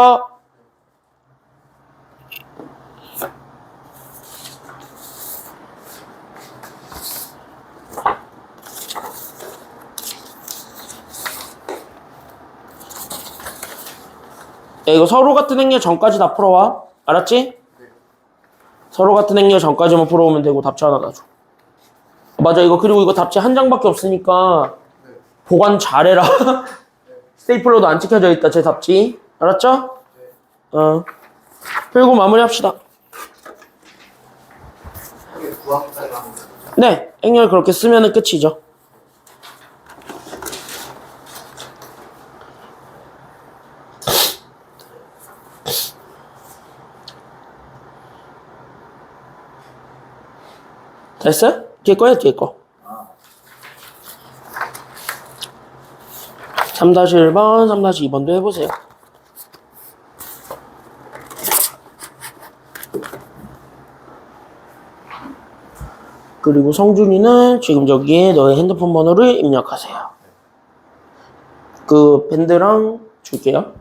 야, 이거 서로 같은 행렬 전까지 다 풀어와. 알았지? 서로 같은 행렬 전까지만 풀어오면 되고 답지 하나 놔줘. 맞아, 이거 그리고 이거 답지 한 장밖에 없으니까 보관 잘해라. 스테이플러도 안 찍혀져 있다, 제 답지. 알았죠? 그리고 마무리합시다. 이게 구합까지 하면 돼요. 네, 행렬 그렇게 쓰면은 끝이죠. 됐어요? 뒤에 거야, 뒤에 거. 3-1번, 3-2번도 해보세요. 그리고 성준이는 지금 저기에 너의 핸드폰 번호를 입력하세요. 그 밴드랑 줄게요.